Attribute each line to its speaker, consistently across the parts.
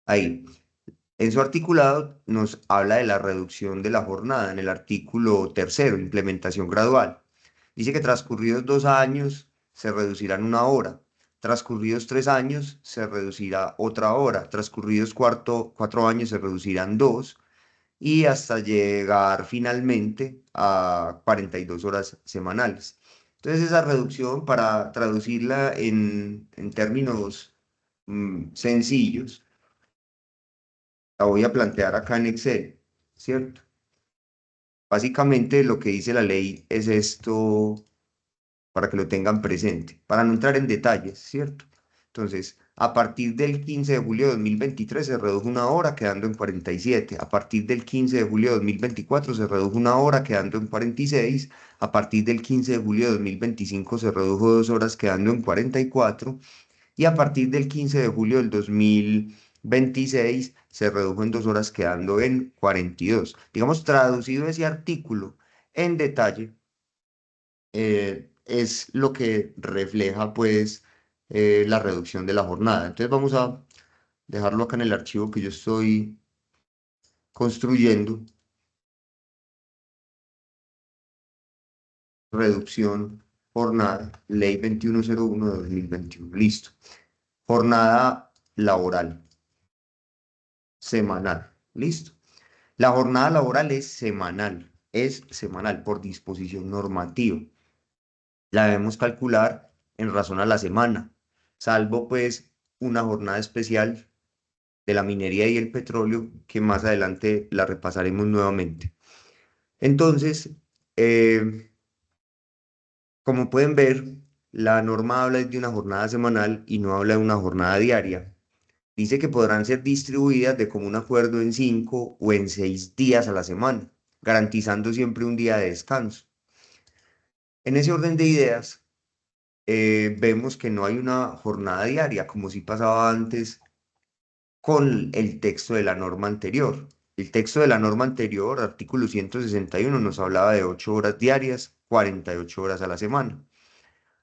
Speaker 1: Ahí. En su articulado nos habla de la reducción de la jornada en el artículo tercero, implementación gradual. Dice que transcurridos 2 años se reducirán 1 hora, transcurridos 3 años se reducirá otra hora, transcurridos 4 años se reducirán dos y hasta llegar finalmente a 42 horas semanales. Entonces esa reducción, para traducirla en términos sencillos, la voy a plantear acá en Excel, ¿cierto? Básicamente lo que dice la ley es esto para que lo tengan presente, para no entrar en detalles, ¿cierto? Entonces, a partir del 15 de julio de 2023 se redujo 1 hora quedando en 47. A partir del 15 de julio de 2024 se redujo 1 hora quedando en 46. A partir del 15 de julio de 2025 se redujo 2 horas quedando en 44 y a partir del 15 de julio del 2026 se redujo en 2 horas quedando en 42. Digamos, traducido ese artículo en detalle, es lo que refleja pues la reducción de la jornada. Entonces vamos a dejarlo acá en el archivo que yo estoy construyendo. Reducción, jornada, ley 2101 de 2021. Listo. Jornada laboral, semanal. Listo. La jornada laboral es semanal por disposición normativa. La debemos calcular en razón a la semana, salvo pues una jornada especial de la minería y el petróleo que más adelante la repasaremos nuevamente. Entonces, eh, como pueden ver, la norma habla de una jornada semanal y no habla de una jornada diaria. Dice que podrán ser distribuidas de común acuerdo en 5 o en 6 días a la semana, garantizando siempre un día de descanso. En ese orden de ideas, vemos que no hay una jornada diaria, como si pasaba antes con el texto de la norma anterior. El texto de la norma anterior, artículo 161, nos hablaba de 8 horas diarias, 48 horas a la semana.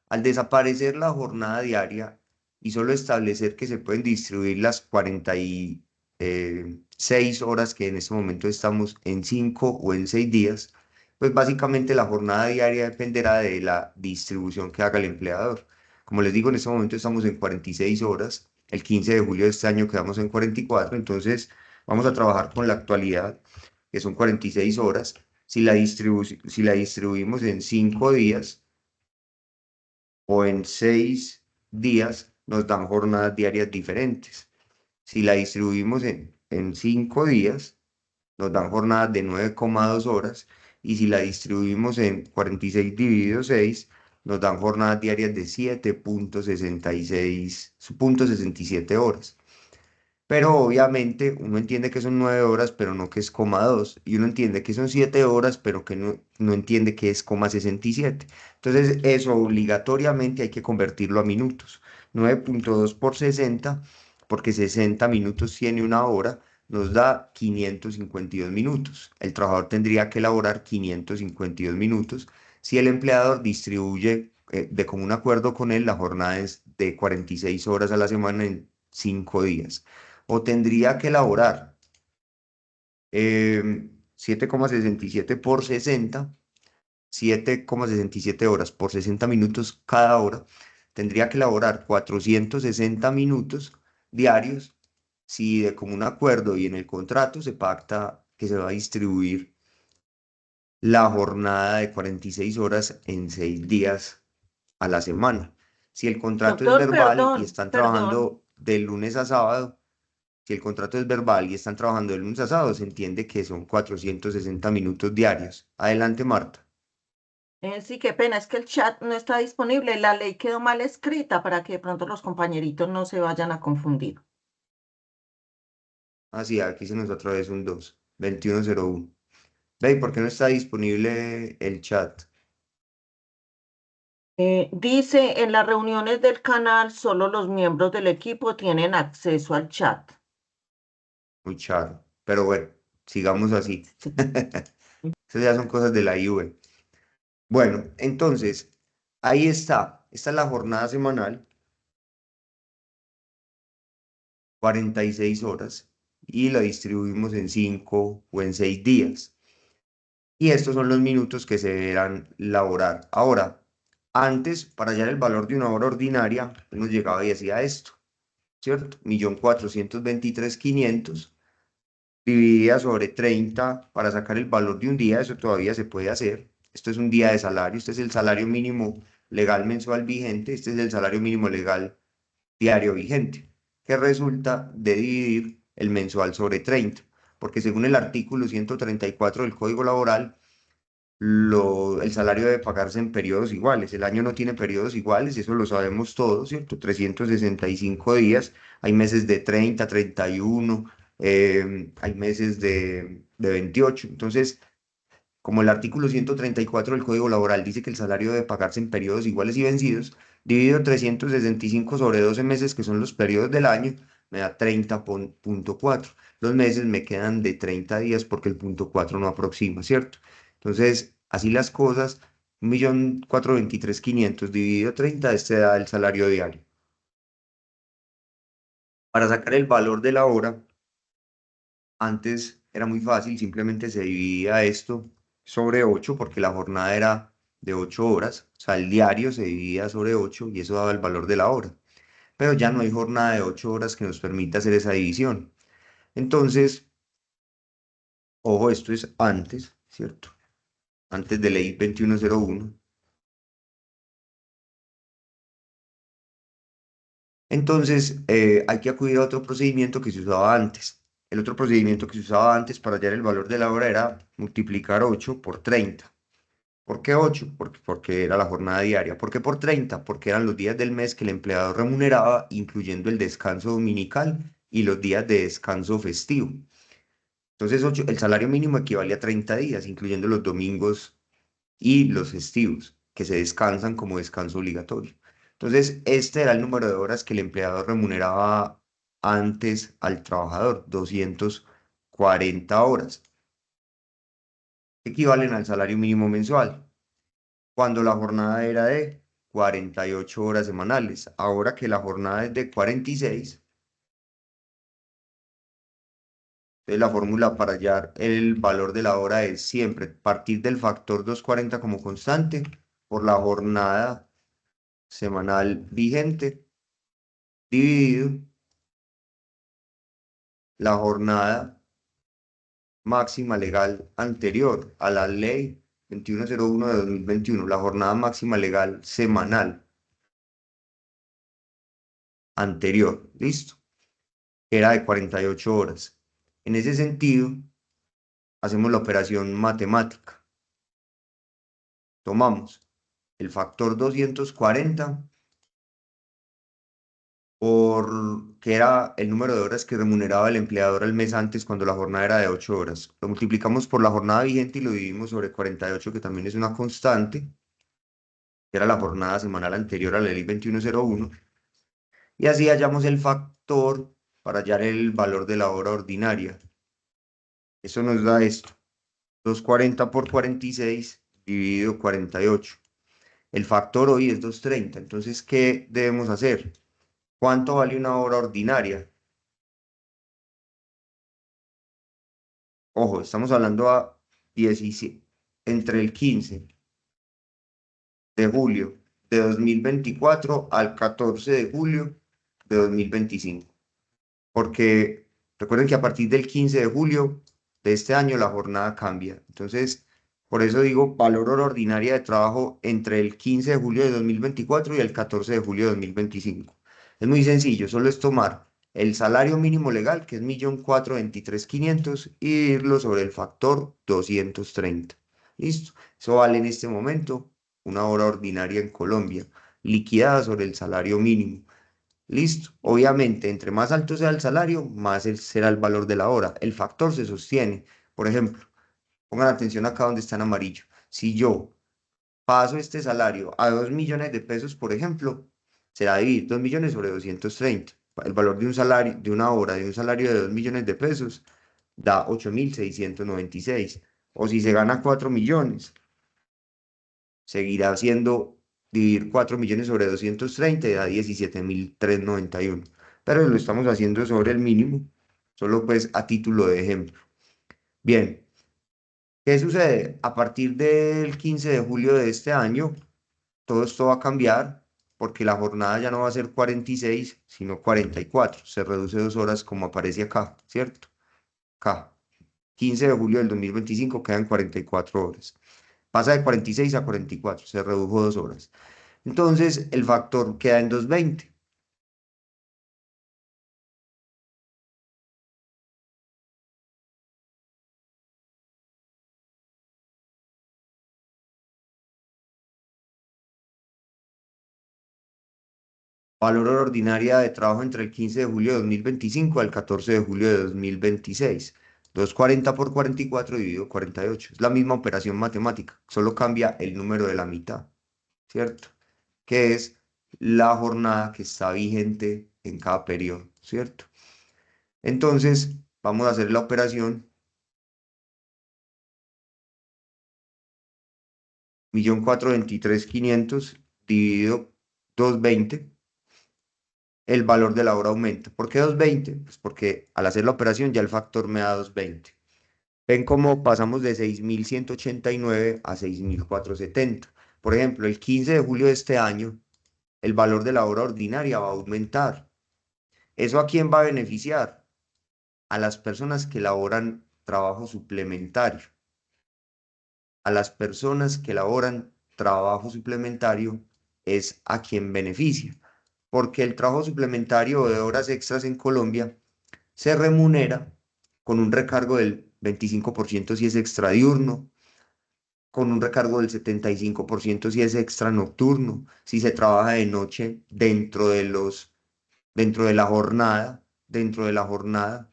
Speaker 1: Al desaparecer la jornada diaria y solo establecer que se pueden distribuir las 46 horas que en este momento estamos en 5 o en 6 días, pues básicamente la jornada diaria dependerá de la distribución que haga el empleador. Como les digo, en este momento estamos en 46 horas. El 15 de julio de este año quedamos en 44, entonces vamos a trabajar con la actualidad, que son 46 horas. Si la distribuimos en 5 días, o en 6 días nos dan jornadas diarias diferentes. Si la distribuimos en 5 días, nos dan jornadas de 9,2 horas y si la distribuimos en 46 dividido 6, nos dan jornadas diarias de 7,66 horas. Pero obviamente uno entiende que son 9 horas, pero no que es 2. Y uno entiende que son 7 horas, pero que no entiende que es 67. Entonces eso obligatoriamente hay que convertirlo a minutos. 9,2 por 60, porque 60 minutos tiene 1 hora, nos da 552 minutos. El trabajador tendría que elaborar 552 minutos. Si el empleador distribuye de común acuerdo con él, la jornada es de 46 horas a la semana en 5 días o tendría que elaborar 7,67 por 60, 7,67 horas por 60 minutos cada hora, tendría que elaborar 460 minutos diarios si de común acuerdo y en el contrato se pacta que se va a distribuir la jornada de 46 horas en 6 días a la semana. Si el contrato es
Speaker 2: Doctor,
Speaker 1: verbal y
Speaker 2: perdón,
Speaker 1: están
Speaker 2: perdón.
Speaker 1: trabajando de lunes a sábado, si el contrato es verbal y están trabajando de lunes a sábado, se entiende que son 460 minutos diarios. Adelante, Marta.
Speaker 2: Sí, qué pena, es que el chat no está disponible. La ley quedó mal escrita para que de pronto los compañeritos no se vayan a confundir.
Speaker 1: Así, aquí se nos otra vez un 2, 2101. Ve, ¿y por qué no está disponible el chat?
Speaker 2: Dice, en las reuniones del canal, solo los miembros del equipo tienen acceso al chat.
Speaker 1: Muy charro. Pero bueno, sigamos así.
Speaker 2: Sí.
Speaker 1: Esas ya son cosas de la IUE. Bueno, entonces, ahí está. Esta es la jornada semanal. 46 horas y la distribuimos en 5 o en 6 días. Y estos son los minutos que se deberán laborar. Ahora, antes, para hallar el valor de una hora ordinaria, uno llegaba y decía esto, ¿cierto? 1.423.500 dividida sobre 30 para sacar el valor de un día, eso todavía se puede hacer. Esto es un día de salario, este es el salario mínimo legal mensual vigente, este es el salario mínimo legal diario vigente, que resulta de dividir el mensual sobre 30, porque según el artículo 134 del Código Laboral, el salario debe pagarse en periodos iguales. El año no tiene periodos iguales, y eso lo sabemos todos, ¿cierto? 365 días, hay meses de 30, 31, hay meses de 28. Entonces, como el artículo 134 del Código Laboral dice que el salario debe pagarse en periodos iguales y vencidos, dividido 365 sobre 12 meses, que son los periodos del año, me da 30.4. Los meses me quedan de 30 días porque el punto 4 no aproxima, ¿cierto? Entonces, así las cosas, 1.423.500 dividido 30, este da el salario diario. Para sacar el valor de la hora, antes era muy fácil, simplemente se dividía esto sobre 8 porque la jornada era de 8 horas, o sea, el diario se dividía sobre 8 y eso daba el valor de la hora. Pero ya no hay jornada de 8 horas que nos permita hacer esa división. Entonces, ojo, esto es antes, ¿cierto? Antes de ley 2101. Entonces, hay que acudir a otro procedimiento que se usaba antes. El otro procedimiento que se usaba antes para hallar el valor de la hora era multiplicar 8 por 30. ¿Por qué 8? Porque era la jornada diaria. ¿Por qué por 30? Porque eran los días del mes que el empleado remuneraba, incluyendo el descanso dominical y los días de descanso festivo. Entonces, el salario mínimo equivale a 30 días, incluyendo los domingos y los festivos, que se descansan como descanso obligatorio. Entonces, este era el número de horas que el empleador remuneraba antes al trabajador, 240 horas, que equivalen al salario mínimo mensual, cuando la jornada era de 48 horas semanales. Ahora que la jornada es de 46, entonces la fórmula para hallar el valor de la hora es siempre partir del factor 240 como constante por la jornada semanal vigente dividido la jornada máxima legal anterior a la ley 2101 de 2021, la jornada máxima legal semanal anterior, ¿listo? Era de 48 horas. En ese sentido, hacemos la operación matemática. Tomamos el factor 240 que era el número de horas que remuneraba el empleador al mes antes cuando la jornada era de 8 horas. Lo multiplicamos por la jornada vigente y lo dividimos sobre 48, que también es una constante, que era la jornada semanal anterior a la ley 2101, y así hallamos el factor para hallar el valor de la hora ordinaria. Eso nos da esto, 240 por 46 dividido 48. El factor hoy es 230. Entonces, ¿qué debemos hacer? ¿Cuánto vale una hora ordinaria? Ojo, estamos hablando a 17, entre el 15 de julio de 2024 al 14 de julio de 2025. Porque recuerden que a partir del 15 de julio de este año la jornada cambia. Entonces, por eso digo valor hora ordinaria de trabajo entre el 15 de julio de 2024 y el 14 de julio de 2025. Es muy sencillo, solo es tomar el salario mínimo legal, que es 1.423.500, y dividirlo sobre el factor 230. ¿Listo? Eso vale en este momento una hora ordinaria en Colombia, liquidada sobre el salario mínimo. Listo. Obviamente, entre más alto sea el salario, más será el valor de la hora. El factor se sostiene. Por ejemplo, pongan atención acá donde está en amarillo. Si yo paso este salario a 2 millones de pesos, por ejemplo, será dividir 2 millones sobre 230. El valor de un salario, de una hora, de un salario de 2 millones de pesos, da 8.696. O si se gana 4 millones, seguirá siendo dividir 4 millones sobre 230 y da 17.391. pero lo estamos haciendo sobre el mínimo, solo pues a título de ejemplo. Bien, ¿qué sucede? A partir del 15 de julio de este año, todo esto va a cambiar porque la jornada ya no va a ser 46, sino 44. Se reduce 2 horas como aparece acá, ¿cierto? Acá. 15 de julio del 2025 quedan 44 horas. Pasa de 46 a 44, se redujo 2 horas. Entonces, el factor queda en 220. Valor hora ordinaria de trabajo entre el 15 de julio de 2025 al 14 de julio de 2026. 240 por 44 dividido 48. Es la misma operación matemática, solo cambia el número de la mitad, ¿cierto? Que es la jornada que está vigente en cada periodo, ¿cierto? Entonces, vamos a hacer la operación 1.423.500 dividido 220. El valor de la hora aumenta. ¿Por qué 220? Pues porque al hacer la operación ya el factor me da 220. Ven cómo pasamos de 6.189 a 6.470. Por ejemplo, el 15 de julio de este año, el valor de la hora ordinaria va a aumentar. ¿Eso a quién va a beneficiar? A las personas que elaboran trabajo suplementario. A las personas que elaboran trabajo suplementario es a quien beneficia, porque el trabajo suplementario de horas extras en Colombia se remunera con un recargo del 25% si es extradiurno, con un recargo del 75% si es extra nocturno, si se trabaja de noche dentro de la jornada,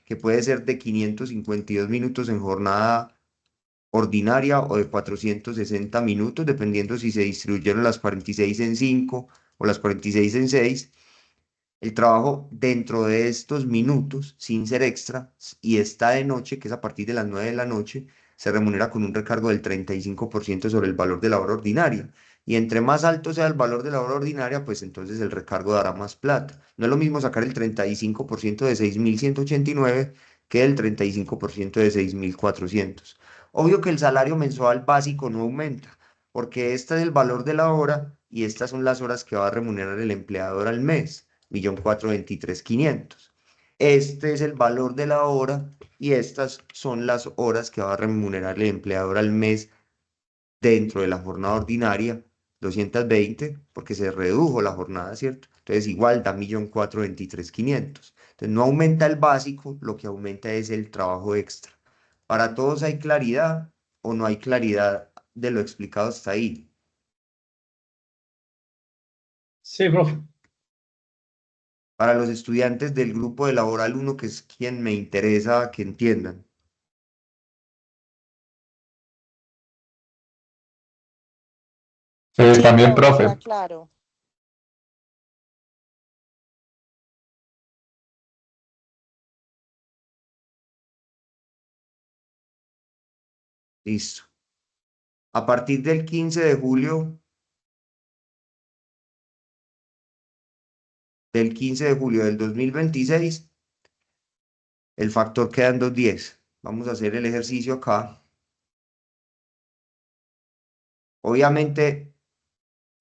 Speaker 1: que puede ser de 552 minutos en jornada ordinaria o de 460 minutos, dependiendo si se distribuyeron las 46 en 5 o las 46 en 6. El trabajo dentro de estos minutos, sin ser extra, y está de noche, que es a partir de las 9 de la noche, se remunera con un recargo del 35% sobre el valor de la hora ordinaria. Y entre más alto sea el valor de la hora ordinaria, pues entonces el recargo dará más plata. No es lo mismo sacar el 35% de 6.189 que el 35% de 6.400. Obvio que el salario mensual básico no aumenta, porque este es el valor de la hora y estas son las horas que va a remunerar el empleador al mes. 1.423.500. Este es el valor de la hora y estas son las horas que va a remunerar el empleador al mes dentro de la jornada ordinaria, 220, porque se redujo la jornada, ¿cierto? Entonces igual da 1.423.500. Entonces no aumenta el básico, lo que aumenta es el trabajo extra. ¿Para todos hay claridad o no hay claridad de lo explicado hasta ahí?
Speaker 3: Sí, profe.
Speaker 1: Para los estudiantes del grupo de Laboral 1, que es quien me interesa que entiendan.
Speaker 3: Sí,
Speaker 4: Sí,
Speaker 3: también,
Speaker 4: profe, queda
Speaker 3: profe.
Speaker 4: claro.
Speaker 1: Listo. A partir del 15 de julio, del 2026, el factor queda en 210. Vamos a hacer el ejercicio acá. Obviamente,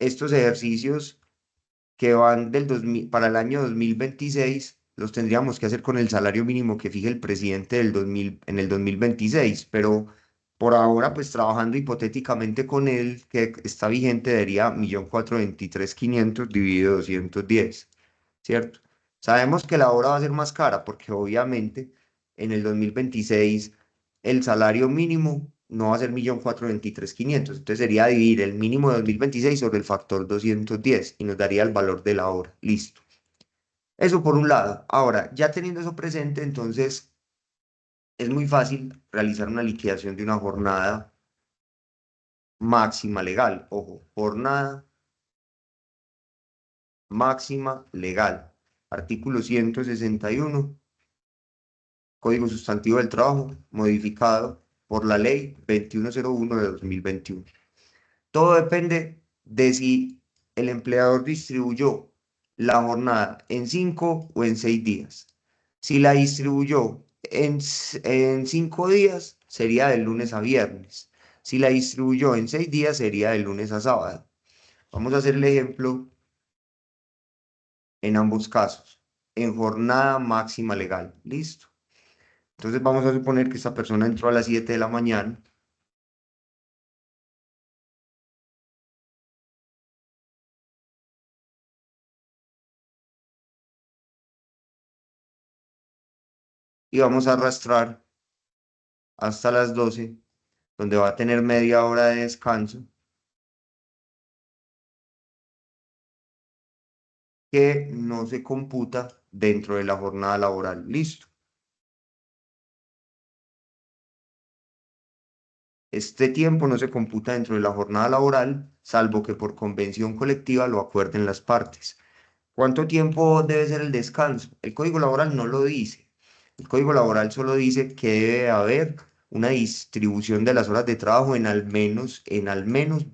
Speaker 1: estos ejercicios que van del 2000, para el año 2026 los tendríamos que hacer con el salario mínimo que fije el presidente del 2000, en el 2026, pero por ahora, pues trabajando hipotéticamente con él, que está vigente, daría 1.423.500 dividido 210, ¿cierto? Sabemos que la hora va a ser más cara porque obviamente en el 2026 el salario mínimo no va a ser 1.423.500, entonces sería dividir el mínimo de 2026 sobre el factor 210 y nos daría el valor de la hora. Listo. Eso por un lado. Ahora, ya teniendo eso presente, entonces es muy fácil realizar una liquidación de una jornada máxima legal. Ojo, jornada máxima legal. Artículo 161, Código Sustantivo del Trabajo, modificado por la Ley 2101 de 2021. Todo depende de si el empleador distribuyó la jornada en 5 o en 6 días. Si la distribuyó en 5 días, sería de lunes a viernes. Si la distribuyó en 6 días, sería de lunes a sábado. Vamos a hacer el ejemplo en ambos casos, en jornada máxima legal. Listo. Entonces vamos a suponer que esta persona entró a las 7 de la mañana y vamos a arrastrar hasta las 12, donde va a tener media hora de descanso, que no se computa dentro de la jornada laboral. Listo. Este tiempo no se computa dentro de la jornada laboral, salvo que por convención colectiva lo acuerden las partes. ¿Cuánto tiempo debe ser el descanso? El Código Laboral no lo dice. El Código Laboral solo dice que debe haber una distribución de las horas de trabajo en al menos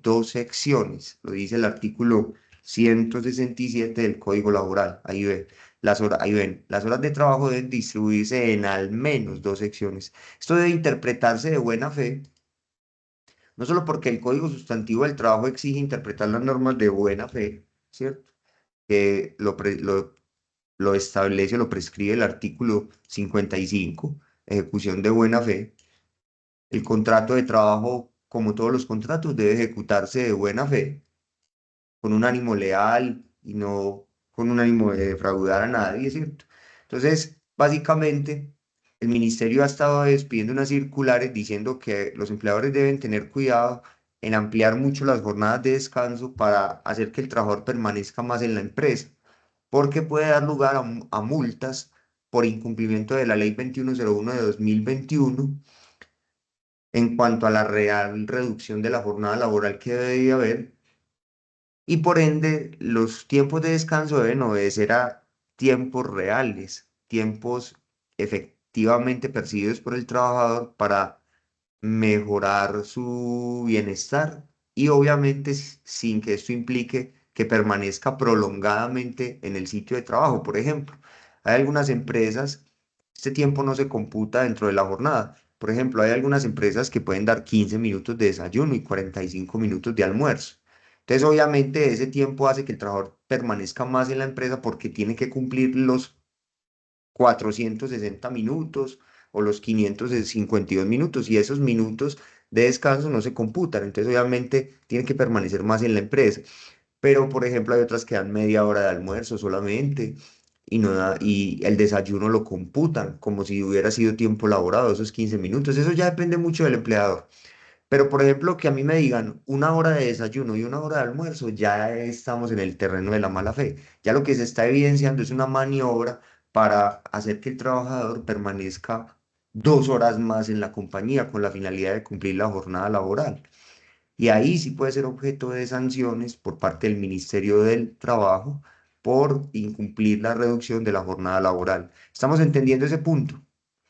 Speaker 1: dos secciones. Lo dice el artículo 167 del Código Laboral. Ahí ven, las horas de trabajo deben distribuirse en al menos dos secciones. Esto debe interpretarse de buena fe, no solo porque el Código Sustantivo del Trabajo exige interpretar las normas de buena fe, ¿cierto? Que lo establece o lo prescribe el artículo 55, ejecución de buena fe. El contrato de trabajo, como todos los contratos, debe ejecutarse de buena fe, con un ánimo leal y no con un ánimo de defraudar a nadie, ¿cierto? Entonces, básicamente, el ministerio ha estado despidiendo unas circulares diciendo que los empleadores deben tener cuidado en ampliar mucho las jornadas de descanso para hacer que el trabajador permanezca más en la empresa, porque puede dar lugar a multas por incumplimiento de la Ley 2101 de 2021 en cuanto a la real reducción de la jornada laboral que debe haber, y por ende los tiempos de descanso deben obedecer a tiempos reales, tiempos efectivamente percibidos por el trabajador para mejorar su bienestar y obviamente sin que esto implique que permanezca prolongadamente en el sitio de trabajo. Por ejemplo, hay algunas empresas, este tiempo no se computa dentro de la jornada. Por ejemplo, hay algunas empresas que pueden dar 15 minutos de desayuno y 45 minutos de almuerzo. Entonces, obviamente, ese tiempo hace que el trabajador permanezca más en la empresa porque tiene que cumplir los 460 minutos o los 552 minutos, y esos minutos de descanso no se computan, entonces obviamente tienen que permanecer más en la empresa. Pero, por ejemplo, hay otras que dan media hora de almuerzo solamente y, no y el desayuno lo computan como si hubiera sido tiempo laborado, esos 15 minutos. Eso ya depende mucho del empleador. Pero, por ejemplo, que a mí me digan una hora de desayuno y una hora de almuerzo, ya estamos en el terreno de la mala fe. Ya lo que se está evidenciando es una maniobra para hacer que el trabajador permanezca 2 horas más en la compañía con la finalidad de cumplir la jornada laboral. Y ahí sí puede ser objeto de sanciones por parte del Ministerio del Trabajo por incumplir la reducción de la jornada laboral. ¿Estamos entendiendo ese punto?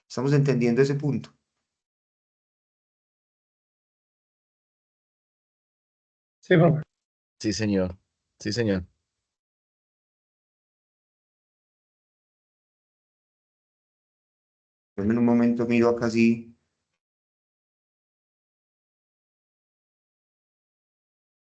Speaker 1: ¿Estamos entendiendo ese punto?
Speaker 3: Sí, profe.
Speaker 4: Sí, señor. Sí, señor.
Speaker 1: En un momento miro acá si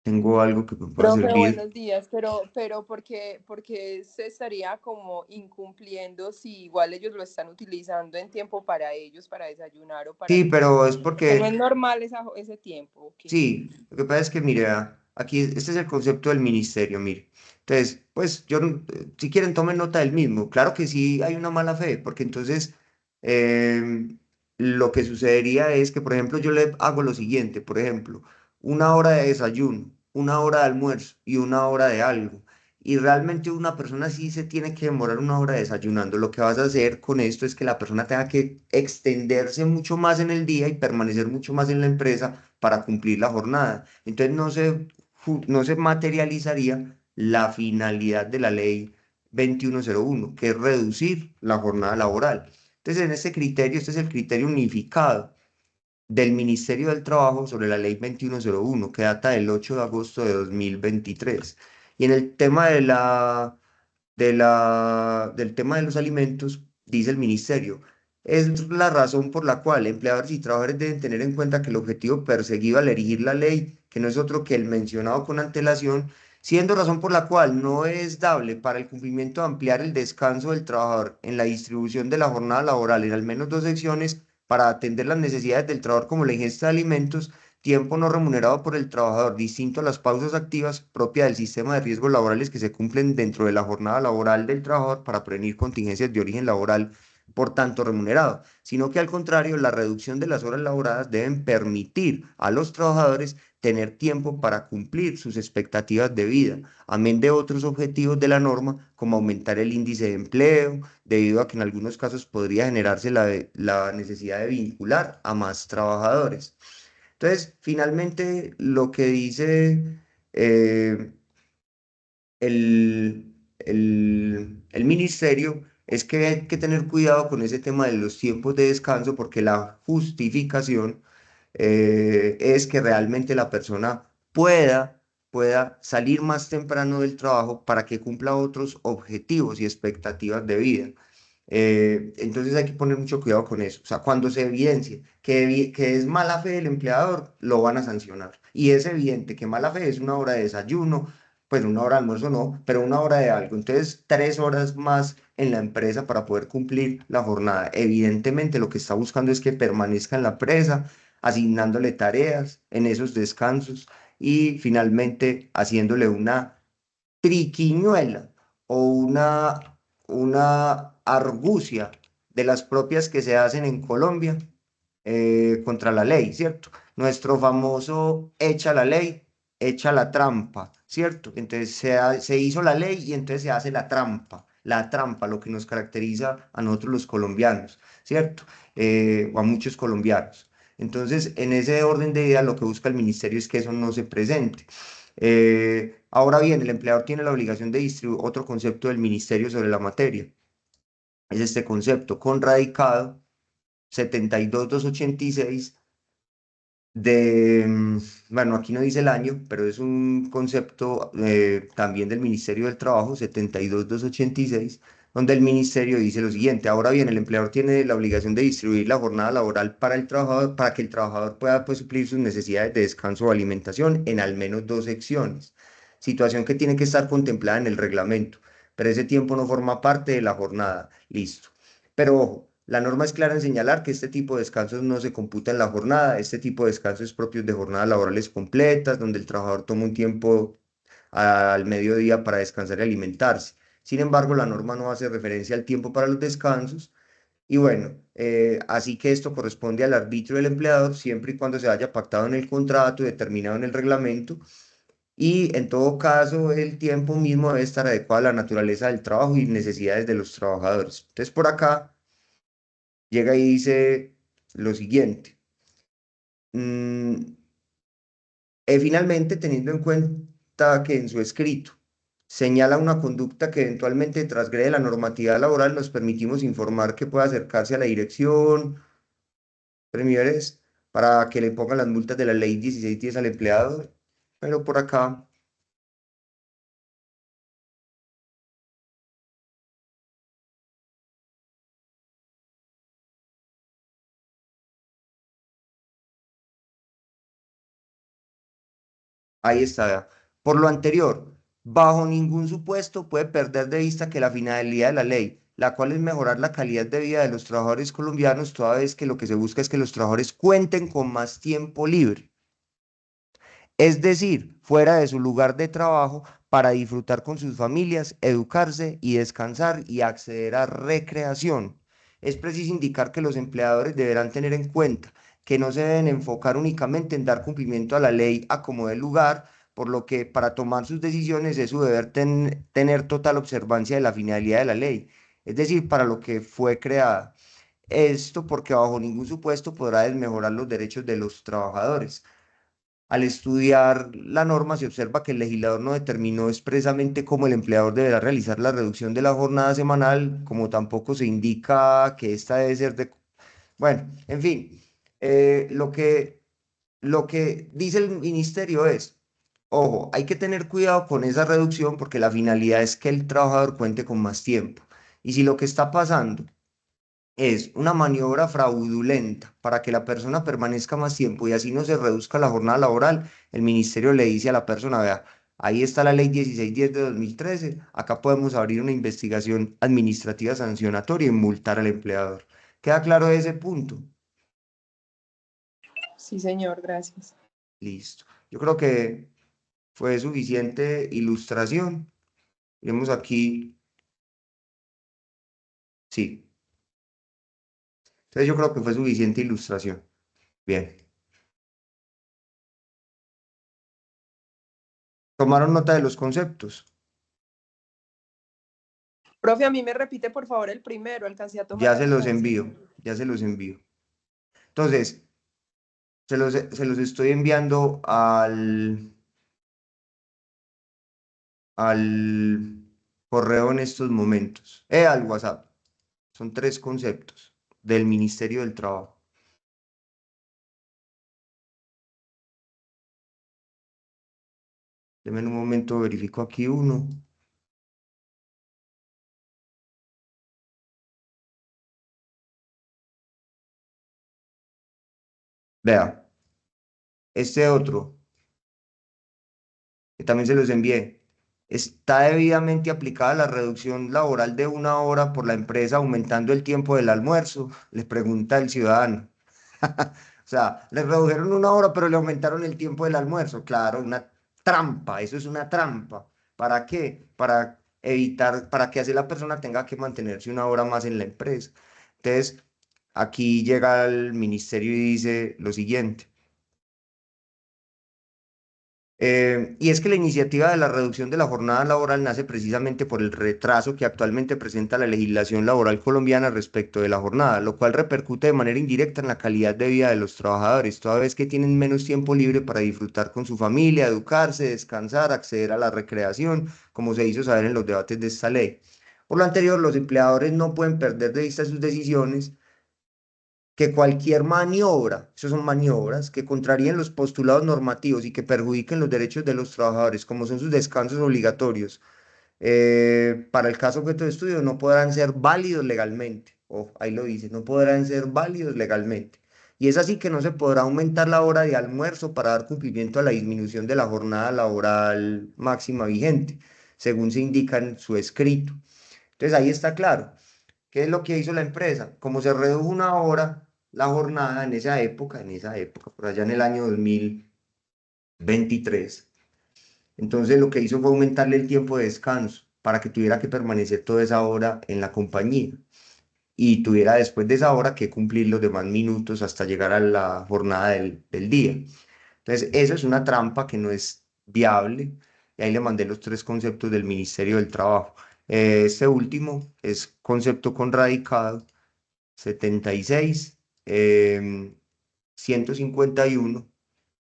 Speaker 1: tengo algo que me pueda
Speaker 5: Profe,
Speaker 1: servir.
Speaker 5: buenos días, pero ¿por qué se estaría como incumpliendo si igual ellos lo están utilizando en tiempo para ellos, para desayunar o para
Speaker 1: Sí, pero es
Speaker 5: almorzar? Porque no es
Speaker 1: porque,
Speaker 5: normal ese tiempo, ¿ok?
Speaker 1: sí, lo que pasa es que, mire, aquí este es el concepto del ministerio, mire. Entonces, pues yo, si quieren, tomen nota del mismo. Claro que sí hay una mala fe, porque entonces lo que sucedería es que, por ejemplo, yo le hago lo siguiente, por ejemplo, una hora de desayuno, una hora de almuerzo y una hora de algo. Y realmente una persona sí se tiene que demorar una hora desayunando. Lo que vas a hacer con esto es que la persona tenga que extenderse mucho más en el día y permanecer mucho más en la empresa para cumplir la jornada. Entonces no se materializaría la finalidad de la ley 2101, que es reducir la jornada laboral. Entonces, en este criterio, este es el criterio unificado del Ministerio del Trabajo sobre la ley 2101, que data del 8 de agosto de 2023. Y en el tema del tema de los alimentos, dice el ministerio. Es la razón por la cual empleadores y trabajadores deben tener en cuenta que el objetivo perseguido al erigir la ley, que no es otro que el mencionado con antelación, siendo razón por la cual no es dable para el cumplimiento de ampliar el descanso del trabajador en la distribución de la jornada laboral en al menos dos secciones para atender las necesidades del trabajador como la ingesta de alimentos, tiempo no remunerado por el trabajador, distinto a las pausas activas propias del sistema de riesgos laborales que se cumplen dentro de la jornada laboral del trabajador para prevenir contingencias de origen laboral, por tanto remunerado, sino que al contrario, la reducción de las horas laboradas deben permitir a los trabajadores tener tiempo para cumplir sus expectativas de vida, amén de otros objetivos de la norma, como aumentar el índice de empleo, debido a que en algunos casos podría generarse la necesidad de vincular a más trabajadores. Entonces, finalmente, lo que dice eh, el ministerio es que hay que tener cuidado con ese tema de los tiempos de descanso porque la justificación es que realmente la persona pueda salir más temprano del trabajo para que cumpla otros objetivos y expectativas de vida. Entonces hay que poner mucho cuidado con eso. O sea, cuando se evidencie que es mala fe del empleador, lo van a sancionar. Y es evidente que mala fe es una hora de desayuno, pues una hora de almuerzo no, pero una hora de algo. Entonces, 3 horas más en la empresa para poder cumplir la jornada. Evidentemente, lo que está buscando es que permanezca en la empresa, asignándole tareas en esos descansos y finalmente haciéndole una triquiñuela o una argucia de las propias que se hacen en Colombia contra la ley, ¿cierto? Nuestro famoso echa la ley, echa la trampa, ¿cierto? Entonces se hizo la ley y entonces se hace la trampa, lo que nos caracteriza a nosotros los colombianos, ¿cierto? O a muchos colombianos. Entonces, en ese orden de ideas, lo que busca el ministerio es que eso no se presente. Ahora bien, el empleador tiene la obligación de distribuir otro concepto del ministerio sobre la materia. Es este concepto, con radicado 72286 bueno, aquí no dice el año, pero es un concepto también del Ministerio del Trabajo, 72286, donde el ministerio dice lo siguiente: ahora bien, el empleador tiene la obligación de distribuir la jornada laboral para el trabajador, para que el trabajador pueda pues, suplir sus necesidades de descanso o alimentación en al menos dos secciones, situación que tiene que estar contemplada en el reglamento, pero ese tiempo no forma parte de la jornada, listo. Pero ojo, la norma es clara en señalar que este tipo de descansos no se computa en la jornada. Este tipo de descansos es propios de jornadas laborales completas, donde el trabajador toma un tiempo al mediodía para descansar y alimentarse. Sin embargo, la norma no hace referencia al tiempo para los descansos. Y bueno, así que esto corresponde al arbitrio del empleador siempre y cuando se haya pactado en el contrato y determinado en el reglamento. Y en todo caso, el tiempo mismo debe estar adecuado a la naturaleza del trabajo y necesidades de los trabajadores. Entonces, por acá llega y dice lo siguiente. mm, Finalmente, teniendo en cuenta que en su escrito señala una conducta que eventualmente transgrede la normatividad laboral, nos permitimos informar que puede acercarse a la dirección, premiores, para que le pongan las multas de la ley 1610 al empleado, pero por acá, ahí está. Por lo anterior, bajo ningún supuesto puede perder de vista que la finalidad de la ley, la cual es mejorar la calidad de vida de los trabajadores colombianos, toda vez que lo que se busca es que los trabajadores cuenten con más tiempo libre, es decir, fuera de su lugar de trabajo para disfrutar con sus familias, educarse y descansar y acceder a recreación. Es preciso indicar que los empleadores deberán tener en cuenta que no se deben enfocar únicamente en dar cumplimiento a la ley a como dé lugar, por lo que para tomar sus decisiones es su deber tener total observancia de la finalidad de la ley, es decir, para lo que fue creada. Esto porque bajo ningún supuesto podrá desmejorar los derechos de los trabajadores. Al estudiar la norma se observa que el legislador no determinó expresamente cómo el empleador deberá realizar la reducción de la jornada semanal, como tampoco se indica que esta debe ser de... Bueno, en fin, lo que dice el ministerio es, Ojo, hay que tener cuidado con esa reducción porque la finalidad es que el trabajador cuente con más tiempo. Y si lo que está pasando es una maniobra fraudulenta para que la persona permanezca más tiempo y así no se reduzca la jornada laboral, el ministerio le dice a la persona, vea, ahí está la ley 1610 de 2013, acá podemos abrir una investigación administrativa sancionatoria y multar al empleador. ¿Queda claro ese punto?
Speaker 5: Sí, señor, gracias.
Speaker 1: Listo. Yo creo que fue suficiente ilustración. Vemos aquí, sí. Entonces yo creo que fue suficiente ilustración. Bien. ¿Tomaron nota de los conceptos?
Speaker 5: Profe, a mí me repite por favor el primero, alcancé a tomar
Speaker 1: Ya se los
Speaker 5: notas.
Speaker 1: envío, ya se los envío. Entonces, se los estoy enviando al correo en estos momentos, al WhatsApp. Son 3 conceptos del Ministerio del Trabajo. Denme un momento, verifico aquí uno. Vea, este otro, que también se los envié. ¿Está debidamente aplicada la reducción laboral de 1 hora por la empresa aumentando el tiempo del almuerzo? Le pregunta el ciudadano. O sea, le redujeron 1 hora, pero le aumentaron el tiempo del almuerzo. Claro, una trampa, eso es una trampa. ¿Para qué? Para evitar, para que así la persona tenga que mantenerse 1 hora más en la empresa. Entonces, aquí llega el ministerio y dice lo siguiente. Y es que la iniciativa de la reducción de la jornada laboral nace precisamente por el retraso que actualmente presenta la legislación laboral colombiana respecto de la jornada, lo cual repercute de manera indirecta en la calidad de vida de los trabajadores, toda vez que tienen menos tiempo libre para disfrutar con su familia, educarse, descansar, acceder a la recreación, como se hizo saber en los debates de esta ley. Por lo anterior, los empleadores no pueden perder de vista sus decisiones que cualquier maniobra, eso son maniobras, que contraríen los postulados normativos y que perjudiquen los derechos de los trabajadores, como son sus descansos obligatorios, para el caso objeto de estudio, no podrán ser válidos legalmente. Ojo, ahí lo dice, no podrán ser válidos legalmente. Y es así que no se podrá aumentar la hora de almuerzo para dar cumplimiento a la disminución de la jornada laboral máxima vigente, según se indica en su escrito. Entonces ahí está claro. ¿Qué es lo que hizo la empresa? Como se redujo 1 hora la jornada en esa época, por allá en el año 2023, entonces lo que hizo fue aumentarle el tiempo de descanso para que tuviera que permanecer toda esa hora en la compañía y tuviera después de esa hora que cumplir los demás minutos hasta llegar a la jornada del día. Entonces, eso es una trampa que no es viable. Y ahí le mandé los 3 conceptos del Ministerio del Trabajo. Este último es concepto con radicado 76, 151,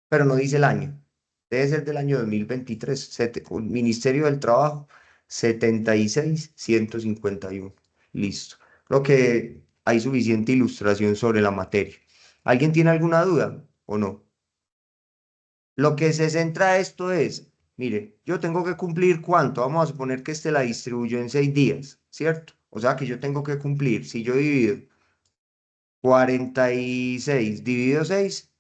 Speaker 1: pero no dice el año. Debe ser del año 2023. Ministerio del Trabajo 76, 151. Listo. Creo que hay suficiente ilustración sobre la materia. ¿Alguien tiene alguna duda o no? Lo que se centra esto es, mire, yo tengo que cumplir cuánto, vamos a suponer que este la distribuyó en 6 días, ¿cierto? O sea que yo tengo que cumplir, si yo divido 46 dividido 6,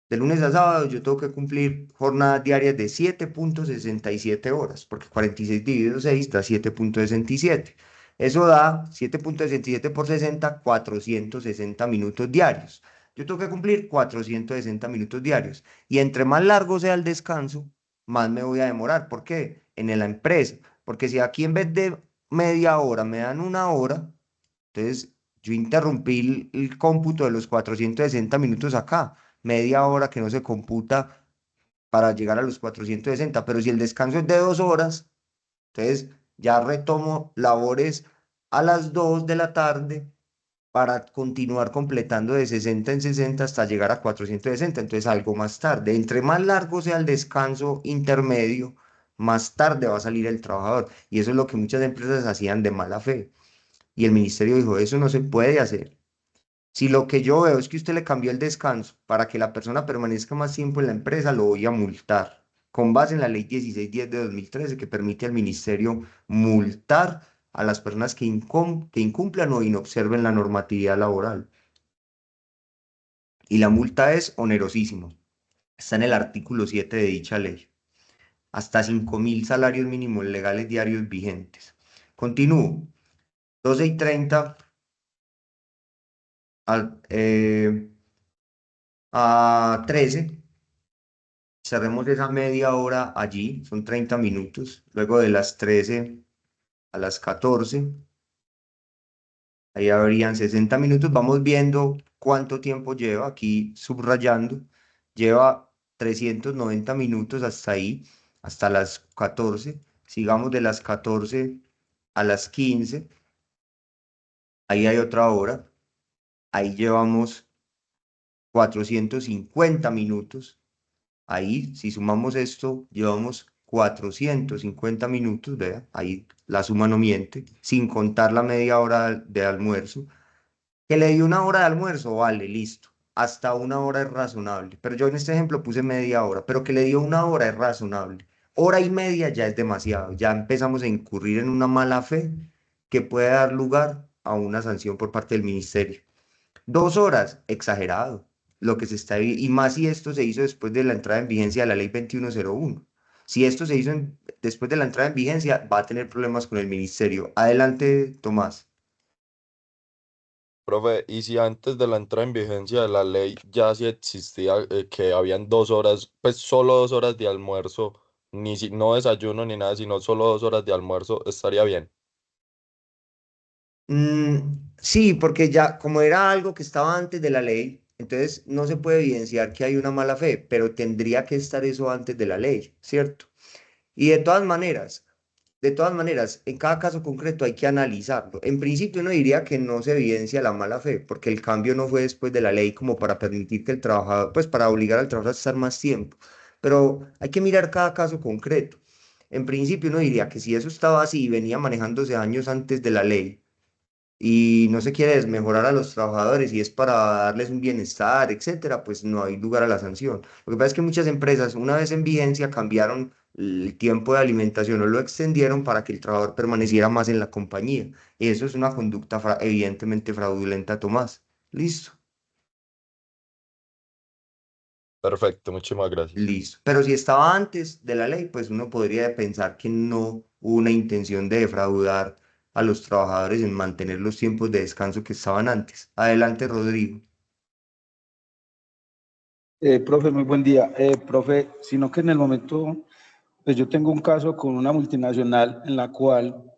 Speaker 1: de lunes a sábado yo tengo que cumplir jornadas diarias de 7,67 horas, porque 46 dividido 6 da 7,67. Eso da 7,67 por 60, 460 minutos diarios. Yo tengo que cumplir 460 minutos diarios. Y entre más largo sea el descanso, más me voy a demorar. ¿Por qué? En la empresa. Porque si aquí en vez de media hora me dan 1 hora, entonces yo interrumpí el cómputo de los 460 minutos acá, media hora que no se computa para llegar a los 460, pero si el descanso es de 2 horas, entonces ya retomo labores a las 2 de la tarde para continuar completando de 60 en 60 hasta llegar a 460, entonces algo más tarde. Entre más largo sea el descanso intermedio, más tarde va a salir el trabajador. Y eso es lo que muchas empresas hacían de mala fe. Y el ministerio dijo, eso no se puede hacer. Si lo que yo veo es que usted le cambió el descanso para que la persona permanezca más tiempo en la empresa, lo voy a multar. con base en la ley 1610 de 2013 que permite al ministerio multar a las personas que incumplan o inobserven la normatividad laboral. Y la multa es onerosísima. Está en el artículo 7 de dicha ley. Hasta 5.000 salarios mínimos legales diarios vigentes. Continúo. 12:30 a 13. Cerremos esa media hora allí, son 30 minutos. Luego de las 13 a las 14, ahí habrían 60 minutos. Vamos viendo cuánto tiempo lleva, aquí subrayando. Lleva 390 minutos hasta ahí, hasta las 14. Sigamos de las 14 a las 15. Ahí hay otra hora. Ahí llevamos 450 minutos. Ahí, si sumamos esto, llevamos 450 minutos, vea, ahí la suma no miente, sin contar la media hora de almuerzo. Que le di una hora de almuerzo, vale, listo. Hasta una hora es razonable. Pero yo en este ejemplo puse media hora, pero que le dio una hora es razonable. Hora y media ya es demasiado. Ya empezamos a incurrir en una mala fe que puede dar lugar a una sanción por parte del ministerio. 2 horas, exagerado, lo que se está, y más si esto se hizo después de la entrada en vigencia de la ley 2101. Si esto se hizo después de la entrada en vigencia, va a tener problemas con el ministerio. Adelante, Tomás.
Speaker 6: Profe, y si antes de la entrada en vigencia de la ley ya sí existía que habían 2 horas, pues solo 2 horas de almuerzo, no desayuno ni nada, sino solo 2 horas de almuerzo, estaría bien.
Speaker 1: Sí, porque ya como era algo que estaba antes de la ley, entonces no se puede evidenciar que hay una mala fe, pero tendría que estar eso antes de la ley, ¿cierto? Y de todas maneras, en cada caso concreto hay que analizarlo. En principio uno diría que no se evidencia la mala fe, porque el cambio no fue después de la ley como para permitir que el trabajador, pues para obligar al trabajador a estar más tiempo. Pero hay que mirar cada caso concreto. En principio uno diría que si eso estaba así y venía manejándose años antes de la ley y no se quiere desmejorar a los trabajadores y es para darles un bienestar, etcétera, pues no hay lugar a la sanción. Lo que pasa es que muchas empresas, una vez en vigencia, cambiaron el tiempo de alimentación o lo extendieron para que el trabajador permaneciera más en la compañía. Y eso es una conducta evidentemente fraudulenta, Tomás. Listo,
Speaker 6: Perfecto, muchísimas gracias.
Speaker 1: listo. Pero si estaba antes de la ley, pues uno podría pensar que no hubo una intención de defraudar a los trabajadores en mantener los tiempos de descanso que estaban antes. Adelante, Rodrigo.
Speaker 3: Profe, muy buen día. Profe, sino que en el momento, pues yo tengo un caso con una multinacional en la cual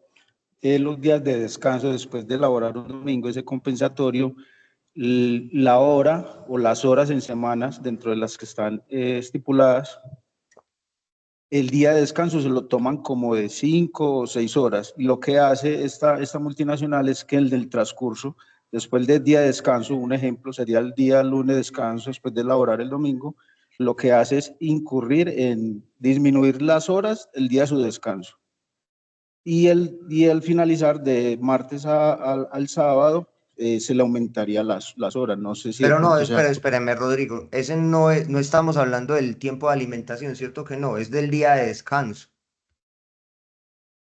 Speaker 3: los días de descanso después de laborar un domingo, ese compensatorio, la hora o las horas en semanas dentro de las que están estipuladas, el día de descanso se lo toman como de 5 o 6 horas. Y lo que hace esta multinacional es que el del transcurso, después del día de descanso, un ejemplo sería el día lunes descanso después de laborar el domingo, lo que hace es incurrir en disminuir las horas el día de su descanso. Y al finalizar de martes al sábado, se le aumentaría las horas. No sé si de
Speaker 1: Pero no,
Speaker 3: pronto sea...
Speaker 1: espéreme, Rodrigo. Ese no estamos hablando del tiempo de alimentación, ¿cierto que no? Es del día de descanso.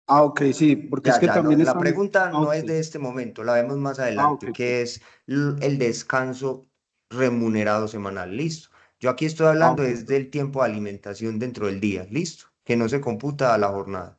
Speaker 3: Ah, ok, sí, porque es
Speaker 1: Ya,
Speaker 3: que
Speaker 1: ya, no.
Speaker 3: también
Speaker 1: La
Speaker 3: están...
Speaker 1: pregunta
Speaker 3: Ah,
Speaker 1: no
Speaker 3: ok,
Speaker 1: es de este momento, la vemos más
Speaker 3: ok,
Speaker 1: adelante, que es el descanso remunerado semanal. Listo. Yo aquí estoy
Speaker 3: ah,
Speaker 1: hablando
Speaker 3: ok.
Speaker 1: es del tiempo de alimentación dentro del día. Listo. Que no se computa a la jornada.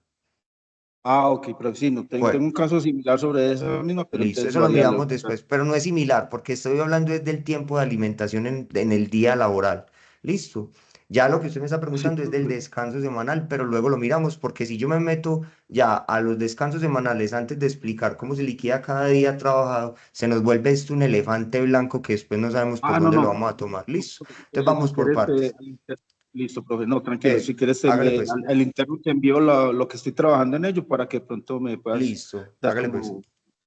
Speaker 3: Ah, ok, pero sí, no, tengo
Speaker 1: Bueno.
Speaker 3: un caso similar sobre esa misma, pero
Speaker 1: Listo,
Speaker 3: entonces
Speaker 1: eso
Speaker 3: lo
Speaker 1: lo
Speaker 3: haría
Speaker 1: miramos
Speaker 3: luego.
Speaker 1: después, pero no es similar porque estoy hablando es del tiempo de alimentación en el día laboral. Listo. Ya lo que usted me está
Speaker 3: Sí,
Speaker 1: preguntando es del
Speaker 3: profe.
Speaker 1: descanso semanal, pero luego lo miramos porque si yo me meto ya a los descansos semanales antes de explicar cómo se liquida cada día trabajado, se nos vuelve esto un elefante blanco que después no sabemos por
Speaker 3: Ah, no,
Speaker 1: dónde lo
Speaker 3: no.
Speaker 1: vamos a tomar. Listo. Entonces
Speaker 3: Si
Speaker 1: vamos por
Speaker 3: quieres,
Speaker 1: partes.
Speaker 3: listo, profe. No, tranquilo.
Speaker 1: Eso,
Speaker 3: Si quieres,
Speaker 1: hágale pues.
Speaker 3: al interno te envío lo que estoy trabajando en ello para que pronto me puedas
Speaker 1: Listo,
Speaker 3: dar
Speaker 1: hágale pues.
Speaker 3: como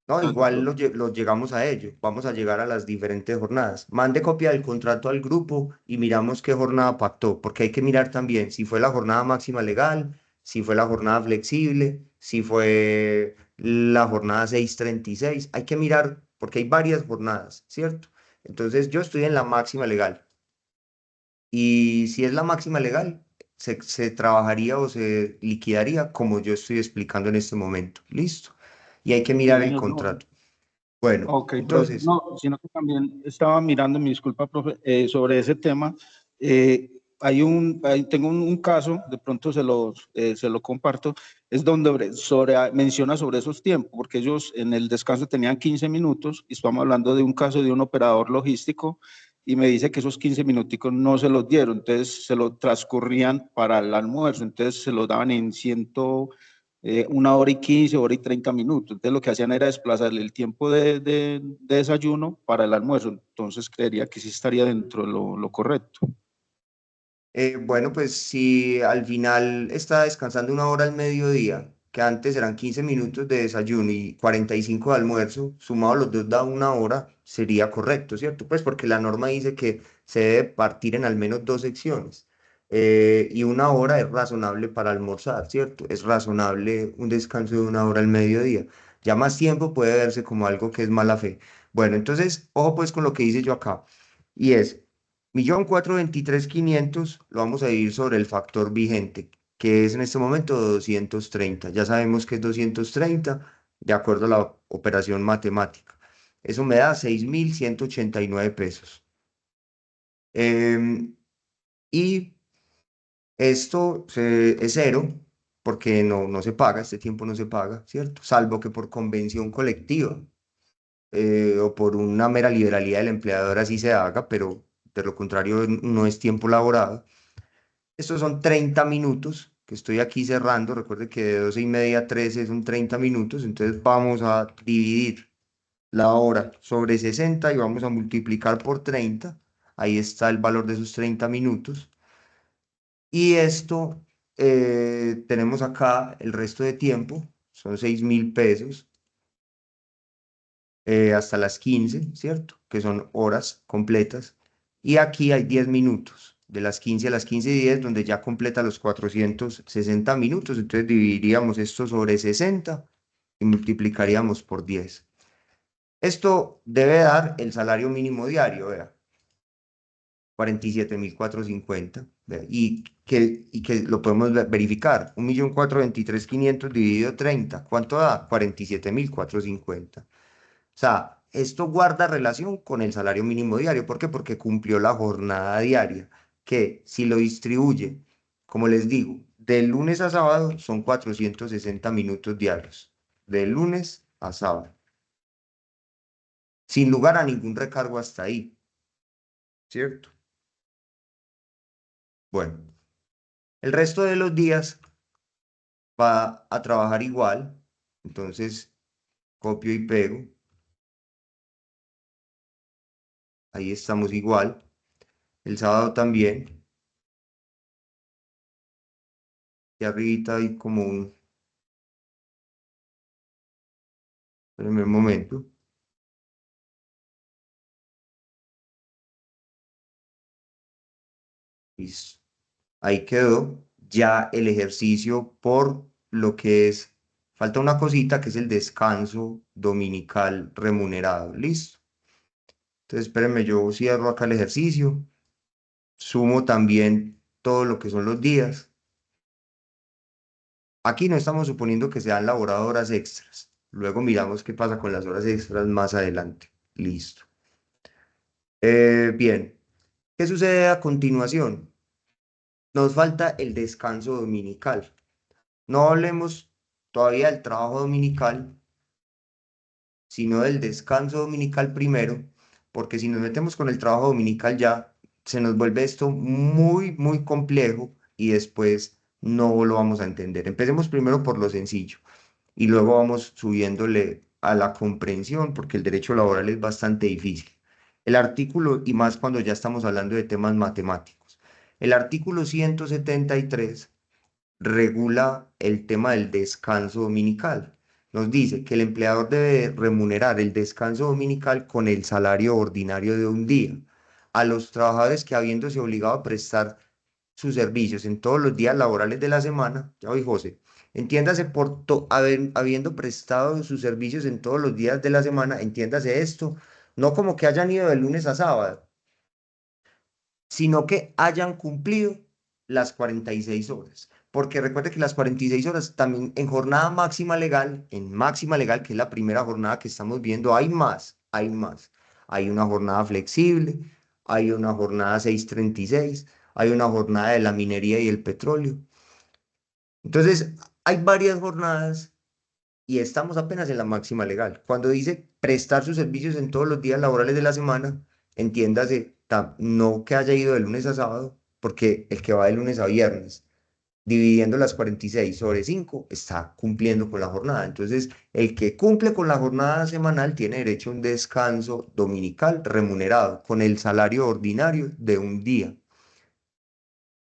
Speaker 1: No,
Speaker 3: dato,
Speaker 1: igual
Speaker 3: profe.
Speaker 1: lo llegamos a ello. Vamos a llegar a las diferentes jornadas. Mande copia del contrato al grupo y miramos qué jornada pactó, porque hay que mirar también si fue la jornada máxima legal, si fue la jornada flexible, si fue la jornada 6:36. Hay que mirar porque hay varias jornadas, ¿cierto? Entonces yo estoy en la máxima legal y si es la máxima legal, se trabajaría o se liquidaría como yo estoy explicando en este momento. ¿Listo? Y hay que
Speaker 3: Sí,
Speaker 1: mirar el
Speaker 3: señor, no.
Speaker 1: contrato. Bueno,
Speaker 3: Ok, profe.
Speaker 1: entonces,
Speaker 3: No, sino que también estaba mirando, mi disculpa, profe, sobre ese tema. Tengo un caso, de pronto se lo comparto, es donde menciona sobre esos tiempos, porque ellos en el descanso tenían 15 minutos, y estamos hablando de un caso de un operador logístico, y me dice que esos 15 minuticos no se los dieron, entonces se lo transcurrían para el almuerzo, entonces se los daban en 1 hora y 15, 1 hora y 30 minutos. Entonces lo que hacían era desplazarle el tiempo de desayuno para el almuerzo. Entonces creería que sí estaría dentro de lo correcto.
Speaker 1: bueno, pues si al final está descansando 1 hora al mediodía, que antes eran 15 minutos de desayuno y 45 de almuerzo, sumados los dos da 1 hora, sería correcto, ¿cierto? Pues porque la norma dice que se debe partir en al menos dos secciones. Y 1 hora es razonable para almorzar, ¿cierto? Es razonable un descanso de 1 hora al mediodía. Ya más tiempo puede verse como algo que es mala fe. Bueno, entonces, ojo pues con lo que dice yo acá. Y es 1.423.500 lo vamos a dividir sobre el factor vigente, que es en este momento 230. Ya sabemos que es 230 de acuerdo a la operación matemática. Eso me da 6.189 pesos. Y esto es cero porque no se paga, este tiempo no se paga, ¿cierto? Salvo que por convención colectiva o por una mera liberalidad del empleador así se haga, pero de lo contrario no es tiempo laborado. Estos son 30 minutos que estoy aquí cerrando. Recuerde que de 12:30 a 13 son 30 minutos. Entonces vamos a dividir la hora sobre 60 y vamos a multiplicar por 30. Ahí está el valor de esos 30 minutos. Y esto tenemos acá el resto de tiempo. Son 6.000 pesos hasta las 15, ¿cierto? Que son horas completas. Y aquí hay 10 minutos, de las 15 a las 15:10, donde ya completa los 460 minutos. Entonces dividiríamos esto sobre 60 y multiplicaríamos por 10. Esto debe dar el salario mínimo diario, vea, 47.450. Y que lo podemos verificar. 1.423.500 dividido 30. ¿Cuánto da? 47.450. O sea, esto guarda relación con el salario mínimo diario. ¿Por qué? Porque cumplió la jornada diaria, que si lo distribuye, como les digo, de lunes a sábado son 460 minutos diarios. De lunes a sábado. Sin lugar a ningún recargo hasta ahí, ¿cierto? Bueno, el resto de los días va a trabajar igual. Entonces, copio y pego. Ahí estamos igual. El sábado también. Y arribita hay como un primer momento. Listo. Ahí quedó ya el ejercicio por lo que es, falta una cosita que es el descanso dominical remunerado. Listo. Entonces, espérenme, yo cierro acá el ejercicio, sumo también todo lo que son los días. Aquí no estamos suponiendo que se han laborado horas extras. Luego miramos qué pasa con las horas extras más adelante. Listo. Bien, ¿qué sucede a continuación? Nos falta el descanso dominical. No hablemos todavía del trabajo dominical, sino del descanso dominical primero, porque si nos metemos con el trabajo dominical ya se nos vuelve esto muy, muy complejo y después no lo vamos a entender. Empecemos primero por lo sencillo y luego vamos subiéndole a la comprensión, porque el derecho laboral es bastante difícil. El artículo, y más cuando ya estamos hablando de temas matemáticos, el artículo 173 regula el tema del descanso dominical. Nos dice que el empleador debe remunerar el descanso dominical con el salario ordinario de un día a los trabajadores que habiéndose obligado a prestar sus servicios en todos los días laborales de la semana, ya oí José, entiéndase por habiendo prestado sus servicios en todos los días de la semana, entiéndase esto, no como que hayan ido de lunes a sábado, sino que hayan cumplido las 46 horas. Porque recuerde que las 46 horas también en jornada máxima legal, en máxima legal, que es la primera jornada que estamos viendo, hay más, hay más. Hay una jornada flexible, hay una jornada 636, hay una jornada de la minería y el petróleo. Entonces, hay varias jornadas y estamos apenas en la máxima legal. Cuando dice prestar sus servicios en todos los días laborales de la semana, entiéndase, no que haya ido de lunes a sábado, porque el que va de lunes a viernes, dividiendo las 46 sobre 5, está cumpliendo con la jornada. Entonces, el que cumple con la jornada semanal tiene derecho a un descanso dominical remunerado con el salario ordinario de un día,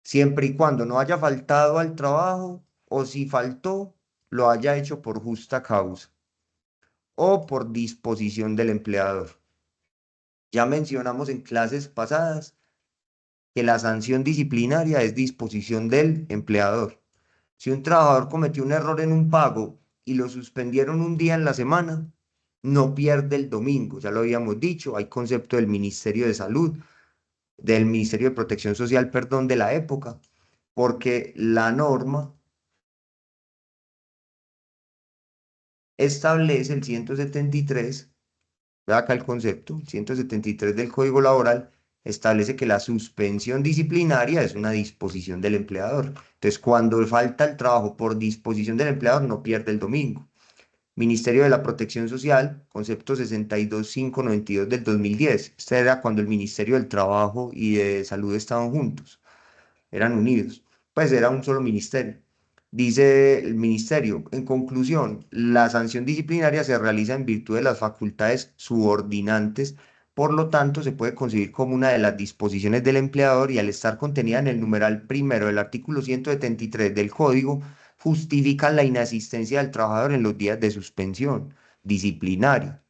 Speaker 1: siempre y cuando no haya faltado al trabajo o si faltó, lo haya hecho por justa causa o por disposición del empleador. Ya mencionamos en clases pasadas que la sanción disciplinaria es disposición del empleador. Si un trabajador cometió un error en un pago y lo suspendieron un día en la semana, no pierde el domingo, ya lo habíamos dicho, hay concepto del Ministerio de Salud, del Ministerio de Protección Social, perdón, de la época, porque la norma establece el 173. Ve acá el concepto, el 173 del Código Laboral establece que la suspensión disciplinaria es una disposición del empleador. Entonces, cuando falta el trabajo por disposición del empleador, no pierde el domingo. Ministerio de la Protección Social, concepto 62592 del 2010. Este era cuando el Ministerio del Trabajo y de Salud estaban juntos, eran unidos. Pues era un solo ministerio. Dice el ministerio, en conclusión, la sanción disciplinaria se realiza en virtud de las facultades subordinantes, por lo tanto, se puede concebir como una de las disposiciones del empleador y al estar contenida en el numeral primero del artículo 173 del Código, justifican la inasistencia del trabajador en los días de suspensión disciplinaria.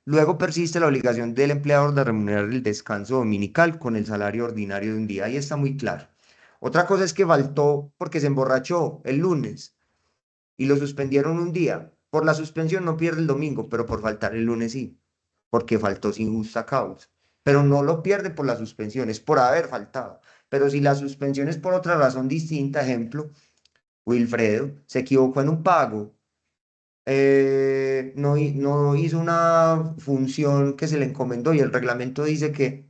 Speaker 1: Luego persiste la obligación del empleador de remunerar el descanso dominical con el salario ordinario de un día. Ahí está muy claro. Otra cosa es que faltó porque se emborrachó el lunes y lo suspendieron un día. Por la suspensión no pierde el domingo, pero por faltar el lunes sí, porque faltó sin justa causa. Pero no lo pierde por la suspensión, es por haber faltado. Pero si la suspensión es por otra razón distinta, ejemplo, Wilfredo se equivocó en un pago, no hizo una función que se le encomendó y el reglamento dice que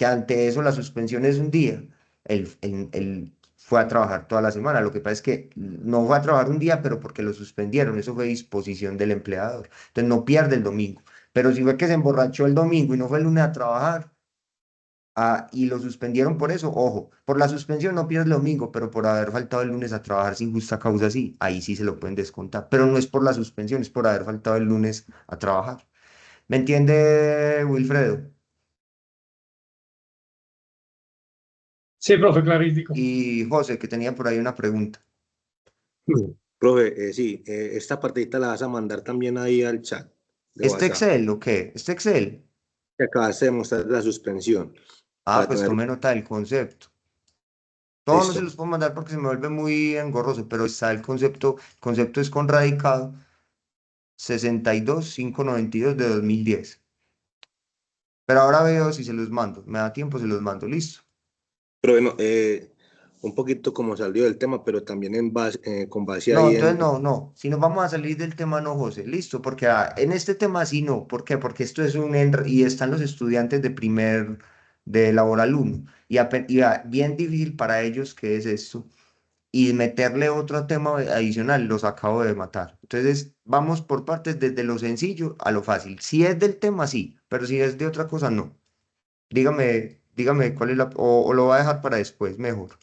Speaker 1: ante eso la suspensión es un día. Él fue a trabajar toda la semana. Lo que pasa es que no fue a trabajar un día, pero porque lo suspendieron. Eso fue disposición del empleador. Entonces no pierde el domingo. Pero si fue que se emborrachó el domingo y no fue el lunes a trabajar, y lo suspendieron por eso, ojo, por la suspensión no pierde el domingo, pero por haber faltado el lunes a trabajar sin justa causa, sí, ahí sí se lo pueden descontar, pero no es por la suspensión, es por haber faltado el lunes a trabajar. ¿Me entiende, Wilfredo?
Speaker 7: Sí, profe, clarístico.
Speaker 1: Y José, que tenía por ahí una pregunta.
Speaker 8: Profe, sí, esta partidita la vas a mandar también ahí al chat de
Speaker 1: ¿Este
Speaker 8: WhatsApp
Speaker 1: Excel o qué? ¿Este Excel?
Speaker 8: que acabaste de mostrar la suspensión
Speaker 1: Ah,
Speaker 8: para
Speaker 1: pues
Speaker 8: tener
Speaker 1: tome nota del concepto. Todos no se
Speaker 8: listo.
Speaker 1: los puedo mandar porque se me vuelve muy engorroso, pero está el concepto es con radicado 62592 de 2010. Pero ahora veo si se los mando. Me da tiempo, se los mando. Listo.
Speaker 8: Pero bueno, un poquito como salió del tema, pero también con base
Speaker 1: No,
Speaker 8: ahí
Speaker 1: entonces
Speaker 8: en...
Speaker 1: no, no. Si nos vamos a salir del tema, no, José. Listo, porque en este tema sí no. ¿Por qué? Porque esto es y están los estudiantes de Laboral 1. Bien difícil para ellos que es esto. Y meterle otro tema adicional, los acabo de matar. Entonces, vamos por partes desde lo sencillo a lo fácil. Si es del tema, sí, pero si es de otra cosa, no. Dígame cuál es o lo va a dejar para después, mejor.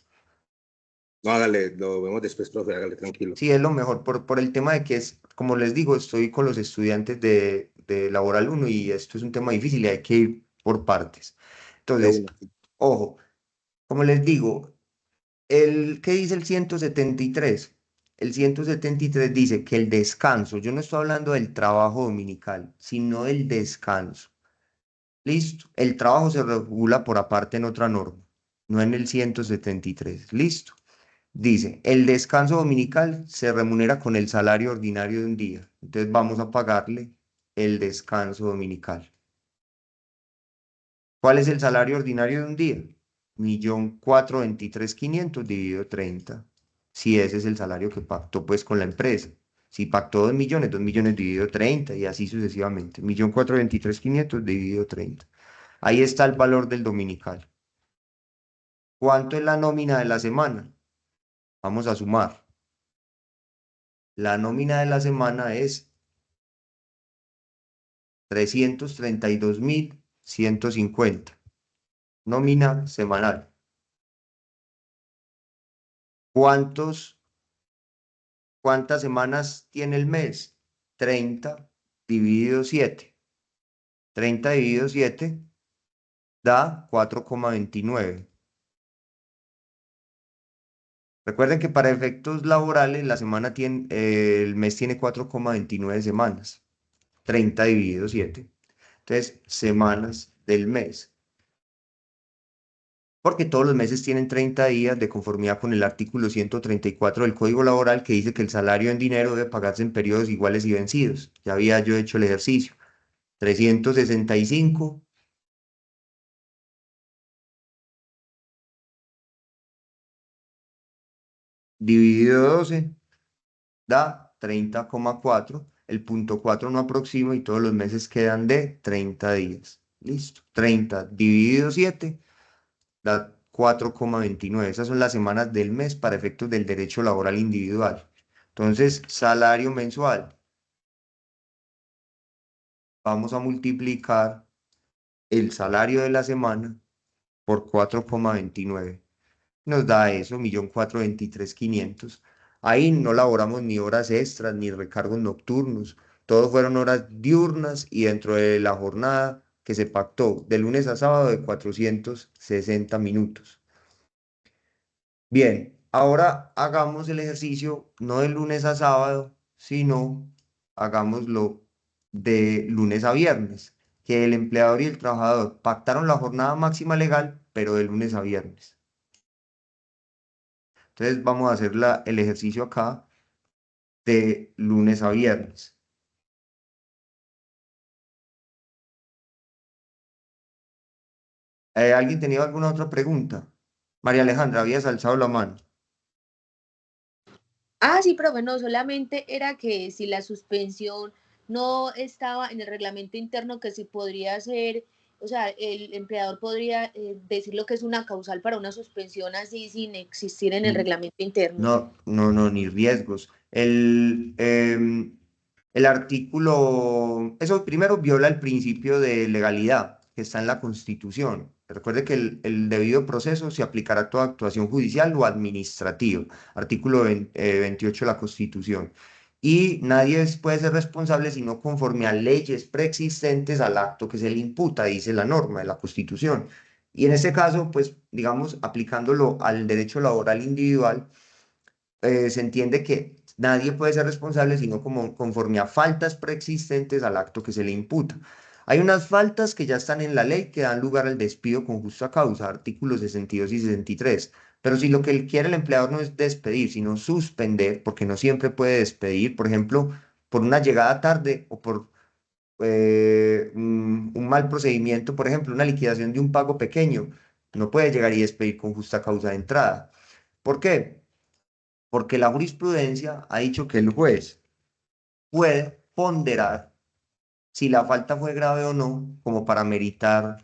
Speaker 8: No, hágale, lo vemos después, profe, hágale tranquilo.
Speaker 1: Sí, es lo mejor por el tema de que es, como les digo, estoy con los estudiantes de Laboral 1 y esto es un tema difícil y hay que ir por partes.
Speaker 8: De
Speaker 1: Entonces,
Speaker 8: una.
Speaker 1: ojo, como les digo, ¿qué dice el 173? El 173 dice que el descanso, yo no estoy hablando del trabajo dominical, sino del descanso. Listo. El trabajo se regula por aparte en otra norma, no en el 173. Listo. Dice, el descanso dominical se remunera con el salario ordinario de un día. Entonces vamos a pagarle el descanso dominical. ¿Cuál es el salario ordinario de un día? 1.423.500 dividido 30. Si ese es el salario que pactó pues con la empresa. Si pactó 2 millones, 2 millones dividido 30 y así sucesivamente. 1.423.500 dividido 30. Ahí está el valor del dominical. ¿Cuánto es la nómina de la semana? Vamos a sumar. La nómina de la semana es 332.150. Nómina semanal. ¿Cuántas semanas tiene el mes? 30 dividido 7. 30 dividido 7 da 4,29. Recuerden que para efectos laborales el mes tiene 4,29 semanas. 30 dividido 7. Entonces, semanas del mes. Porque todos los meses tienen 30 días de conformidad con el artículo 134 del Código Laboral, que dice que el salario en dinero debe pagarse en periodos iguales y vencidos. Ya había yo hecho el ejercicio. 365 dividido 12 da 30,4. El punto 4 no aproxima y todos los meses quedan de 30 días. Listo. 30 dividido 7 da 4,29. Esas son las semanas del mes para efectos del derecho laboral individual. Entonces, salario mensual. Vamos a multiplicar el salario de la semana por 4,29. Nos da eso, 1.423.500. Ahí no laboramos ni horas extras, ni recargos nocturnos. Todos fueron horas diurnas y dentro de la jornada que se pactó de lunes a sábado de 460 minutos. Bien, ahora hagamos el ejercicio no de lunes a sábado, sino hagámoslo de lunes a viernes, que el empleador y el trabajador pactaron la jornada máxima legal, pero de lunes a viernes. Entonces vamos a hacer el ejercicio acá de lunes a viernes. ¿Alguien tenía alguna otra pregunta? María Alejandra, habías alzado la mano.
Speaker 9: Ah, sí, profe, no, solamente era que si la suspensión no estaba en el reglamento interno, que si podría ser, o sea, el empleador podría decir lo que es una causal para una suspensión así sin existir en el reglamento interno.
Speaker 1: No, ni riesgos. El artículo, eso primero viola el principio de legalidad que está en la Constitución. Recuerde que el debido proceso se aplicará a toda actuación judicial o administrativa. Artículo 28 de la Constitución. Y nadie puede ser responsable sino conforme a leyes preexistentes al acto que se le imputa, dice la norma de la Constitución. Y en este caso, pues, digamos, aplicándolo al derecho laboral individual, se entiende que nadie puede ser responsable sino como conforme a faltas preexistentes al acto que se le imputa. Hay unas faltas que ya están en la ley que dan lugar al despido con justa causa, artículos 62 y 63. Pero si lo que quiere el empleador no es despedir, sino suspender, porque no siempre puede despedir, por ejemplo, por una llegada tarde o por un mal procedimiento, por ejemplo, una liquidación de un pago pequeño, no puede llegar y despedir con justa causa de entrada. ¿Por qué? Porque la jurisprudencia ha dicho que el juez puede ponderar si la falta fue grave o no, como para meritar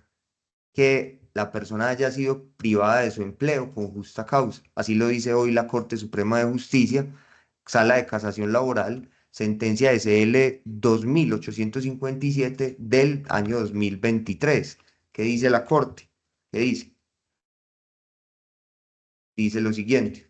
Speaker 1: que la persona haya sido privada de su empleo con justa causa. Así lo dice hoy la Corte Suprema de Justicia, Sala de Casación Laboral, sentencia de CL 2857 del año 2023. ¿Qué dice la Corte? ¿Qué dice? Dice lo siguiente.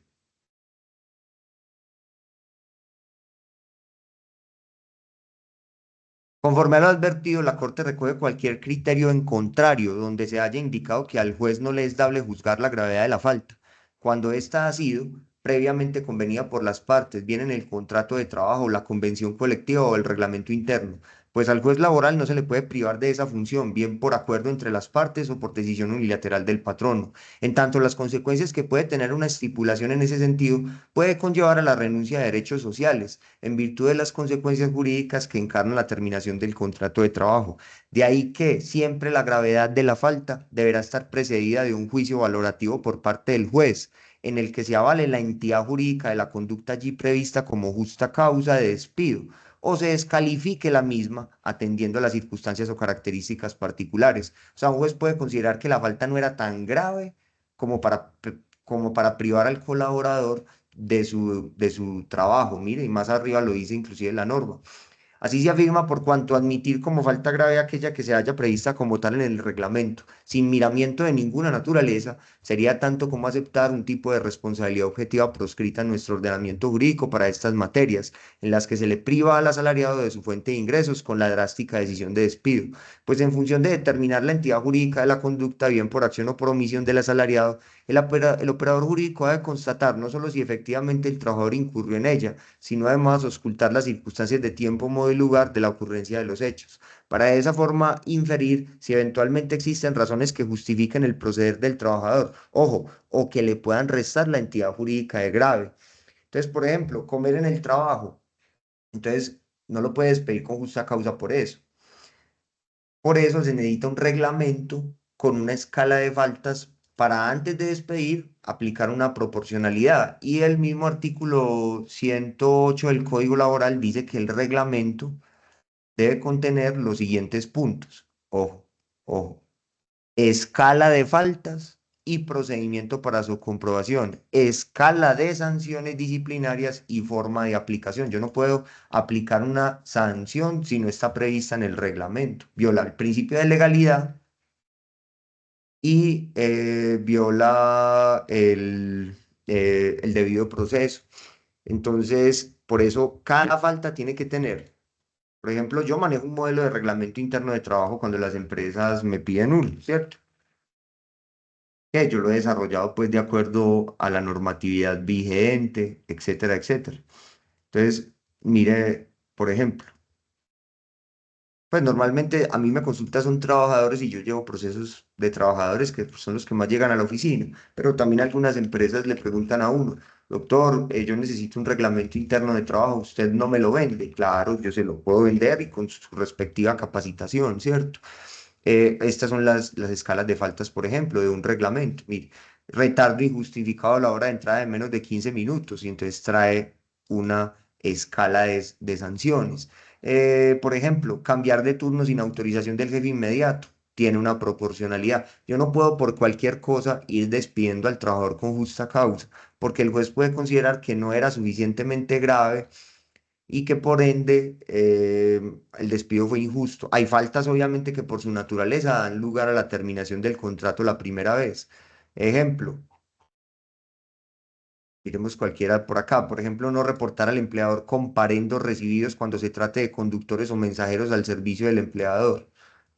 Speaker 1: Conforme a lo advertido, la Corte recoge cualquier criterio en contrario donde se haya indicado que al juez no le es dable juzgar la gravedad de la falta, cuando ésta ha sido previamente convenida por las partes, bien en el contrato de trabajo, la convención colectiva o el reglamento interno. Pues al juez laboral no se le puede privar de esa función, bien por acuerdo entre las partes o por decisión unilateral del patrono. En tanto, las consecuencias que puede tener una estipulación en ese sentido puede conllevar a la renuncia de derechos sociales, en virtud de las consecuencias jurídicas que encarna la terminación del contrato de trabajo. De ahí que siempre la gravedad de la falta deberá estar precedida de un juicio valorativo por parte del juez, en el que se avale la entidad jurídica de la conducta allí prevista como justa causa de despido o se descalifique la misma atendiendo a las circunstancias o características particulares. O sea, un juez puede considerar que la falta no era tan grave como para privar al colaborador de su trabajo. Mire, y más arriba lo dice inclusive la norma. Así se afirma por cuanto admitir como falta grave aquella que se haya prevista como tal en el reglamento, sin miramiento de ninguna naturaleza, sería tanto como aceptar un tipo de responsabilidad objetiva proscrita en nuestro ordenamiento jurídico para estas materias, en las que se le priva al asalariado de su fuente de ingresos con la drástica decisión de despido, pues en función de determinar la entidad jurídica de la conducta, bien por acción o por omisión del asalariado, el operador jurídico ha de constatar no solo si efectivamente el trabajador incurrió en ella, sino además ocultar las circunstancias de tiempo, modo y lugar de la ocurrencia de los hechos, para de esa forma inferir si eventualmente existen razones que justifiquen el proceder del trabajador, ojo, o que le puedan restar la entidad jurídica de grave. Entonces, por ejemplo, comer en el trabajo, entonces no lo puedes pedir con justa causa por eso. Por eso se necesita un reglamento con una escala de faltas para antes de despedir aplicar una proporcionalidad. Y el mismo artículo 108 del Código Laboral dice que el reglamento debe contener los siguientes puntos. Ojo, ojo. Escala de faltas y procedimiento para su comprobación, escala de sanciones disciplinarias y forma de aplicación. Yo no puedo aplicar una sanción si no está prevista en el reglamento. Viola el principio de legalidad y viola el debido proceso. Entonces, por eso cada falta tiene que tener. Por ejemplo, yo manejo un modelo de reglamento interno de trabajo cuando las empresas me piden uno, ¿cierto? Que yo lo he desarrollado pues de acuerdo a la normatividad vigente, etcétera, etcétera. Entonces, mire, por ejemplo, pues normalmente a mí me consulta son trabajadores y yo llevo procesos de trabajadores que son los que más llegan a la oficina, pero también algunas empresas le preguntan a uno, doctor, yo necesito un reglamento interno de trabajo, usted no me lo vende. Claro, yo se lo puedo vender y con su respectiva capacitación, ¿cierto? Estas son las escalas de faltas, por ejemplo, de un reglamento. Mire, retardo injustificado a la hora de entrada de menos de 15 minutos y entonces trae una escala de sanciones. Por ejemplo, cambiar de turno sin autorización del jefe inmediato. Tiene una proporcionalidad. Yo no puedo por cualquier cosa ir despidiendo al trabajador con justa causa, porque el juez puede considerar que no era suficientemente grave y que por ende el despido fue injusto. Hay faltas obviamente que por su naturaleza dan lugar a la terminación del contrato la primera vez. Ejemplo, miremos cualquiera por acá. Por ejemplo, no reportar al empleador comparendos recibidos cuando se trate de conductores o mensajeros al servicio del empleador.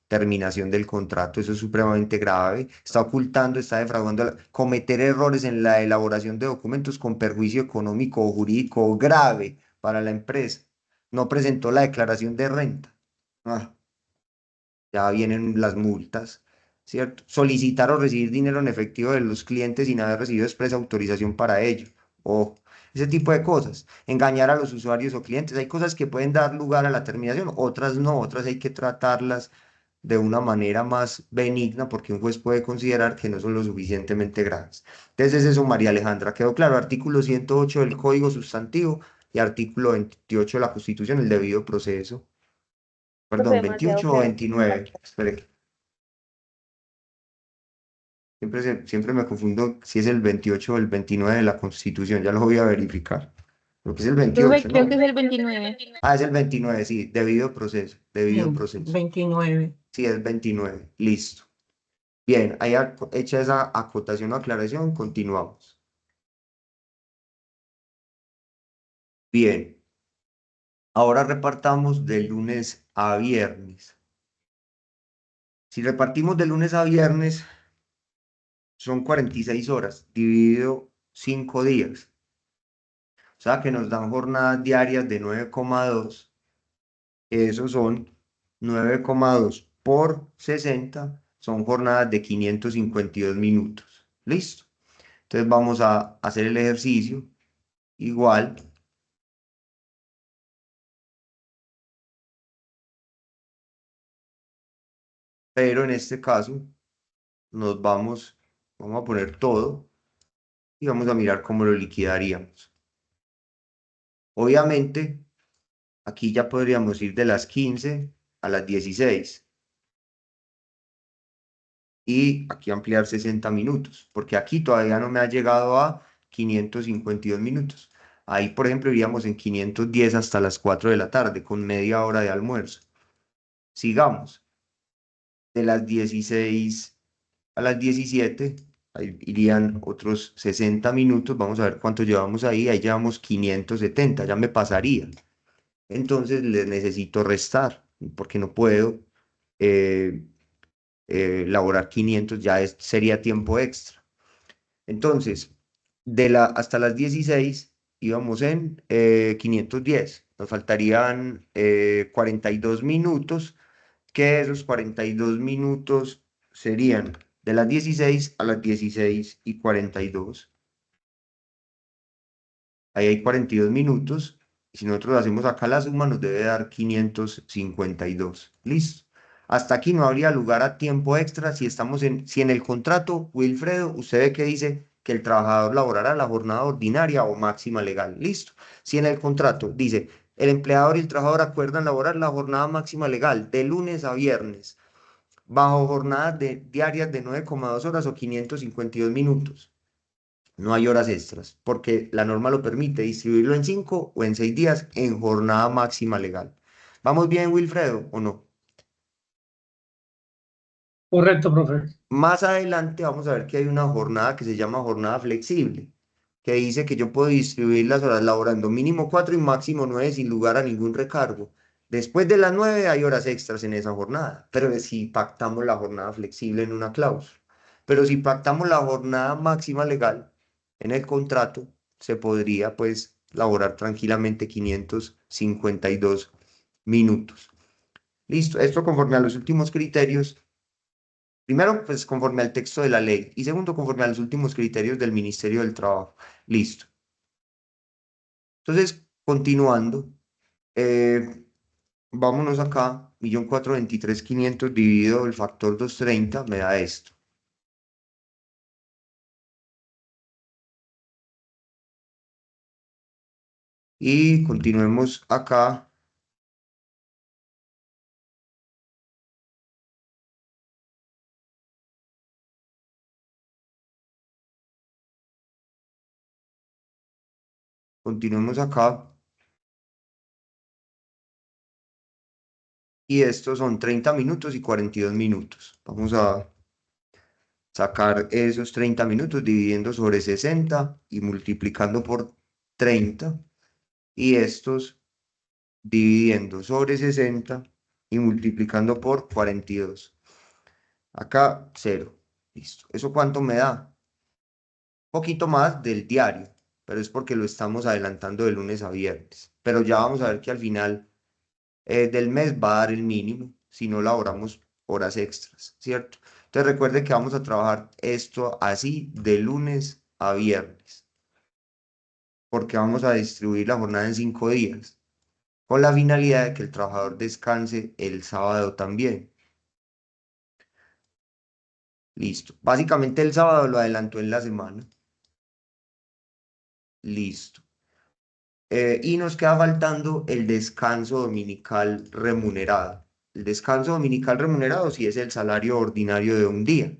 Speaker 1: Terminación del contrato, eso es supremamente grave. Está ocultando, está defraudando, cometer errores en la elaboración de documentos con perjuicio económico o jurídico grave para la empresa. No presentó la declaración de renta. Ah, ya vienen las multas, ¿cierto? Solicitar o recibir dinero en efectivo de los clientes sin haber recibido expresa autorización para ello. O ese tipo de cosas. Engañar a los usuarios o clientes. Hay cosas que pueden dar lugar a la terminación, otras no, otras hay que tratarlas de una manera más benigna porque un juez puede considerar que no son lo suficientemente graves. Entonces es eso, María Alejandra. ¿Quedó claro? Artículo 108 del Código Sustantivo y artículo 28 de la Constitución, el debido proceso.
Speaker 9: Profe,
Speaker 1: Perdón,
Speaker 9: demasiado
Speaker 1: 28 o
Speaker 9: claro.
Speaker 1: 29. Espere. Siempre me confundo si es el 28 o el 29 de la Constitución. Ya lo voy a verificar. Creo que es el
Speaker 9: Profe,
Speaker 1: 28,
Speaker 9: creo que
Speaker 1: ¿no?
Speaker 9: es el 29.
Speaker 1: Ah, es el 29, sí. Debido proceso. Debido
Speaker 2: Sí,
Speaker 1: proceso.
Speaker 2: 29.
Speaker 1: Sí, es 29. Listo. Bien, ahí hecha esa acotación o aclaración, continuamos. Bien, ahora repartamos de lunes a viernes. Si repartimos de lunes a viernes, son 46 horas, dividido 5 días. O sea que nos dan jornadas diarias de 9,2. Esos son 9,2 por 60, son jornadas de 552 minutos. ¿Listo? Entonces vamos a hacer el ejercicio igual. Pero en este caso vamos a poner todo y vamos a mirar cómo lo liquidaríamos. Obviamente, aquí ya podríamos ir de las 15 a las 16. Y aquí ampliar 60 minutos, porque aquí todavía no me ha llegado a 552 minutos. Ahí, por ejemplo, iríamos en 510 hasta las 4 de la tarde, con media hora de almuerzo. Sigamos. De las 16 a las 17, ahí irían otros 60 minutos. Vamos a ver cuánto llevamos ahí. Ahí llevamos 570, ya me pasaría. Entonces les necesito restar, porque no puedo laborar 500, ya sería tiempo extra. Entonces, hasta las 16 íbamos en 510. Nos faltarían 42 minutos, que esos 42 minutos serían de las 16 a las 16:42. Ahí hay 42 minutos. Y si nosotros hacemos acá la suma, nos debe dar 552. Listo. Hasta aquí no habría lugar a tiempo extra si en el contrato, Wilfredo, usted ve que dice que el trabajador laborará la jornada ordinaria o máxima legal. Listo. Si en el contrato dice el empleador y el trabajador acuerdan laborar la jornada máxima legal de lunes a viernes bajo jornadas diarias de 9,2 horas o 552 minutos. No hay horas extras, porque la norma lo permite distribuirlo en 5 o en 6 días en jornada máxima legal. ¿Vamos bien, Wilfredo, o no?
Speaker 7: Correcto, profe.
Speaker 1: Más adelante vamos a ver que hay una jornada que se llama jornada flexible, que dice que yo puedo distribuir las horas laborando mínimo 4 y máximo 9 sin lugar a ningún recargo. Después de las 9 hay horas extras en esa jornada, pero si pactamos la jornada flexible en una cláusula. Pero si pactamos la jornada máxima legal en el contrato, se podría pues laborar tranquilamente 552 minutos. Listo, esto conforme a los últimos criterios. Primero, pues conforme al texto de la ley y segundo, conforme a los últimos criterios del Ministerio del Trabajo. Listo. Entonces, continuando, vámonos acá, 1.423.500 dividido el factor 230 me da esto. Y continuemos acá. Continuemos acá. Y estos son 30 minutos y 42 minutos. Vamos a sacar esos 30 minutos dividiendo sobre 60 y multiplicando por 30. Y estos dividiendo sobre 60 y multiplicando por 42. Acá 0. Listo. ¿Eso cuánto me da? Un poquito más del diario, pero es porque lo estamos adelantando de lunes a viernes. Pero ya vamos a ver que al final del mes va a dar el mínimo si no laboramos horas extras, ¿cierto? Entonces recuerde que vamos a trabajar esto así de lunes a viernes, porque vamos a distribuir la jornada en 5 días, con la finalidad de que el trabajador descanse el sábado también. Listo. Básicamente el sábado lo adelantó en la semana. Listo. Y nos queda faltando el descanso dominical remunerado. El descanso dominical remunerado sí es el salario ordinario de un día.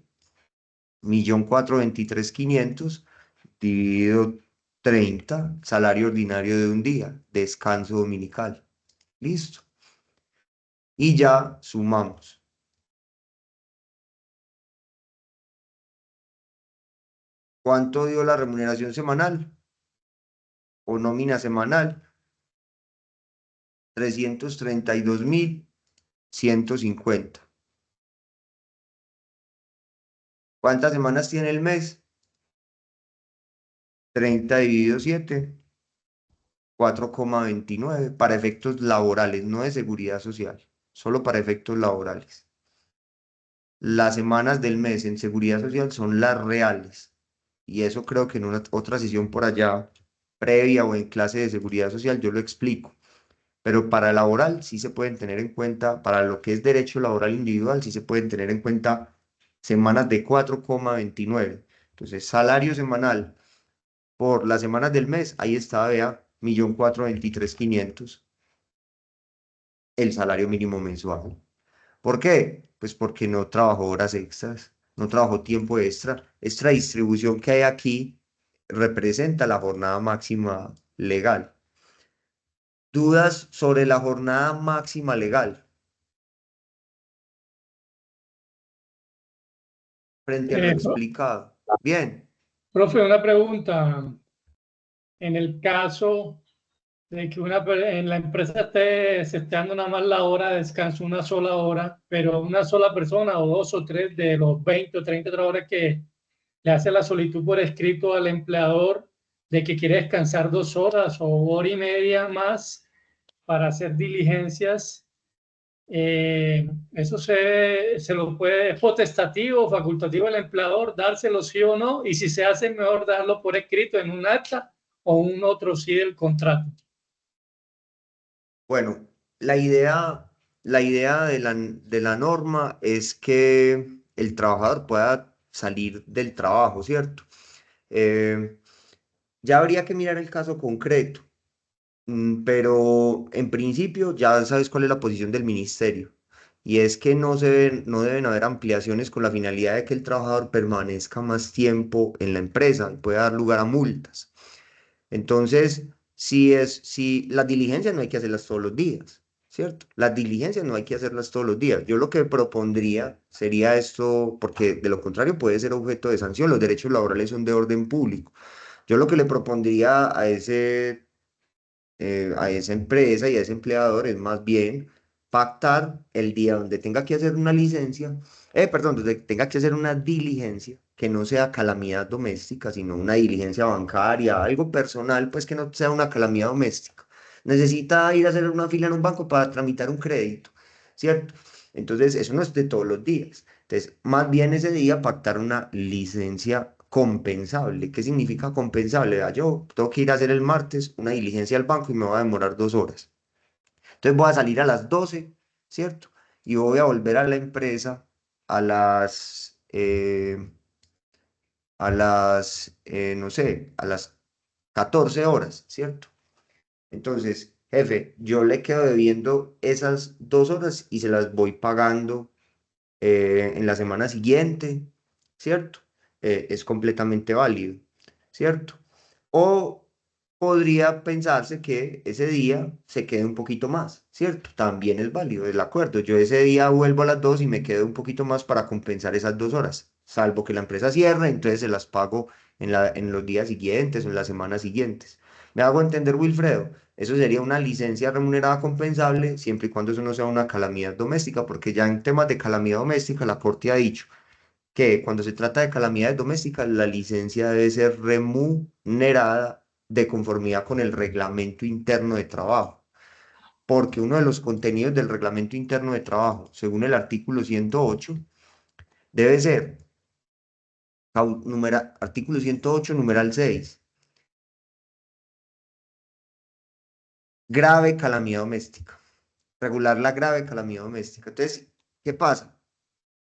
Speaker 1: 1.423.500 dividido 30, salario ordinario de un día, descanso dominical. Listo. Y ya sumamos. ¿Cuánto dio la remuneración semanal o nómina semanal? 332.150. ¿Cuántas semanas tiene el mes? 30 dividido 7. 4,29 para efectos laborales, no de seguridad social, solo para efectos laborales. Las semanas del mes en seguridad social son las reales. Y eso creo que en una otra sesión por allá, previa o en clase de seguridad social, yo lo explico. Pero para laboral sí se pueden tener en cuenta, para lo que es derecho laboral individual, sí se pueden tener en cuenta semanas de 4,29. Entonces, salario semanal por las semanas del mes, ahí está, vea, 1.423.500, el salario mínimo mensual. ¿Por qué? Pues porque no trabajó horas extras, no trabajó tiempo extra. Esta distribución que hay aquí representa la jornada máxima legal. ¿Dudas sobre la jornada máxima legal frente a lo
Speaker 7: Pro-
Speaker 1: explicado? Bien,
Speaker 7: Profe, una pregunta. En el caso de que en la empresa se esté dando nada más la hora de descanso, una sola hora, pero una sola persona o dos o tres de los 20 o 30 trabajadores que le hace la solicitud por escrito al empleador de que quiere descansar 2 horas o hora y media más para hacer diligencias, eso se lo puede, es potestativo, facultativo el empleador, dárselo sí o no, y si se hace, mejor darlo por escrito en un acta o un otro sí del contrato.
Speaker 1: bueno, la idea de la norma es que el trabajador pueda salir del trabajo, ¿cierto? Eh, ya habría que mirar el caso concreto. Pero en principio ya sabes cuál es la posición del ministerio. Y es que no deben haber ampliaciones con la finalidad de que el trabajador permanezca más tiempo en la empresa y pueda dar lugar a multas. Entonces, si las diligencias no hay que hacerlas todos los días, ¿cierto? Las diligencias no hay que hacerlas todos los días. Yo lo que propondría sería esto, porque de lo contrario puede ser objeto de sanción. Los derechos laborales son de orden público. Yo lo que le propondría a esa empresa y a ese empleador es más bien pactar el día donde tenga que hacer una licencia, perdón, donde tenga que hacer una diligencia, que no sea calamidad doméstica, sino una diligencia bancaria, algo personal, pues que no sea una calamidad doméstica. Necesita ir a hacer una fila en un banco para tramitar un crédito, ¿cierto? Entonces, eso no es de todos los días. Entonces, más bien ese día pactar una licencia compensable. ¿Qué significa compensable? Yo tengo que ir a hacer el martes una diligencia al banco y me va a demorar 2 horas. Entonces voy a salir a las 12, ¿cierto? Y voy a volver a la empresa a no sé, a las 14 horas, ¿cierto? Entonces, jefe, yo le quedo debiendo esas 2 horas y se las voy pagando en la semana siguiente, ¿cierto? Es completamente válido, ¿cierto? O podría pensarse que ese día se quede un poquito más, ¿cierto? También es válido, el acuerdo. Yo ese día vuelvo a las 2 y me quedo un poquito más para compensar esas 2 horas, salvo que la empresa cierre, entonces se las pago en los días siguientes o en las semanas siguientes. ¿Me hago entender, Wilfredo? Eso sería una licencia remunerada compensable siempre y cuando eso no sea una calamidad doméstica, porque ya en temas de calamidad doméstica la Corte ha dicho que cuando se trata de calamidades domésticas la licencia debe ser remunerada de conformidad con el reglamento interno de trabajo, porque uno de los contenidos del reglamento interno de trabajo, según el artículo 108, debe ser artículo 108, numeral 6, grave calamidad doméstica. Regular la grave calamidad doméstica. Entonces, ¿qué pasa?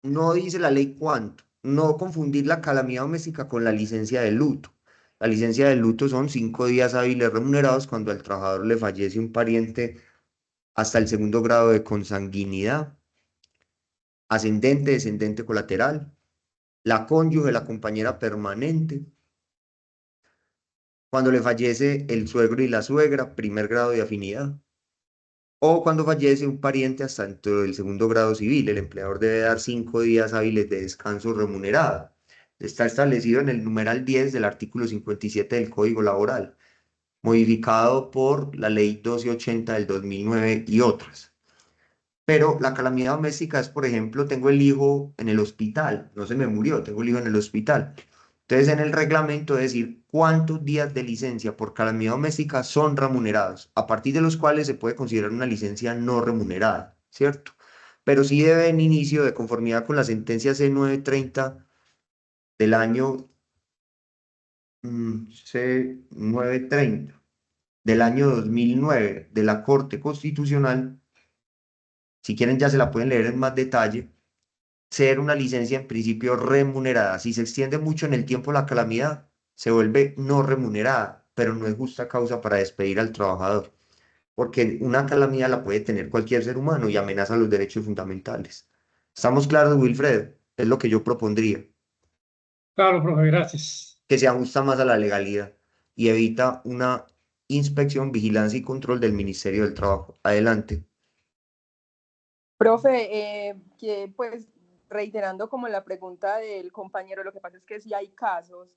Speaker 1: No dice la ley cuánto. No confundir la calamidad doméstica con la licencia de luto. La licencia de luto son 5 días hábiles remunerados cuando al trabajador le fallece un pariente hasta el segundo grado de consanguinidad, ascendente, descendente colateral, la cónyuge, la compañera permanente, cuando le fallece el suegro y la suegra, primer grado de afinidad. O cuando fallece un pariente hasta dentro del segundo grado civil, el empleador debe dar 5 días hábiles de descanso remunerado. Está establecido en el numeral 10 del artículo 57 del Código Laboral, modificado por la Ley 1280 del 2009 y otras. Pero la calamidad doméstica es, por ejemplo, tengo el hijo en el hospital, no se me murió, tengo el hijo en el hospital. Entonces, en el reglamento es decir cuántos días de licencia por calamidad doméstica son remunerados, a partir de los cuales se puede considerar una licencia no remunerada, ¿cierto? Pero sí debe en inicio, de conformidad con la sentencia C930 del año C930 del año 2009 de la Corte Constitucional, si quieren ya se la pueden leer en más detalle, ser una licencia en principio remunerada. Si se extiende mucho en el tiempo la calamidad, se vuelve no remunerada, pero no es justa causa para despedir al trabajador, porque una calamidad la puede tener cualquier ser humano y amenaza los derechos fundamentales. ¿Estamos claros, Wilfredo? Es lo que yo propondría,
Speaker 7: Claro, profe, gracias.
Speaker 1: que se ajusta más a la legalidad y evita una inspección, vigilancia y control del Ministerio del Trabajo. Adelante.
Speaker 5: Profe, que pues reiterando como la pregunta del compañero, lo que pasa es que sí hay casos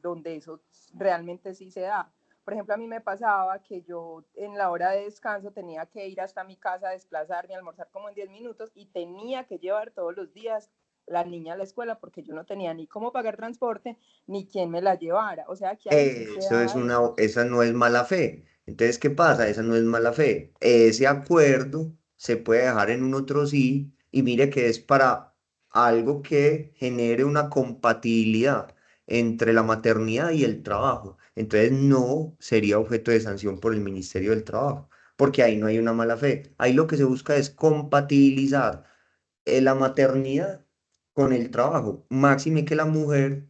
Speaker 5: donde eso realmente sí se da. Por ejemplo, a mí me pasaba que yo en la hora de descanso tenía que ir hasta mi casa, desplazarme, almorzar como en 10 minutos y tenía que llevar todos los días la niña a la escuela porque yo no tenía ni cómo pagar transporte ni quién me la llevara. O sea, que ahí sí se
Speaker 1: Eso es
Speaker 5: da eso.
Speaker 1: esa no es mala fe. Entonces, ¿qué pasa? Esa no es mala fe. Ese acuerdo se puede dejar en un otro sí y mire que es para algo que genere una compatibilidad entre la maternidad y el trabajo. Entonces, no sería objeto de sanción por el Ministerio del Trabajo, porque ahí no hay una mala fe. Ahí lo que se busca es compatibilizar la maternidad con el trabajo. Máxime que la mujer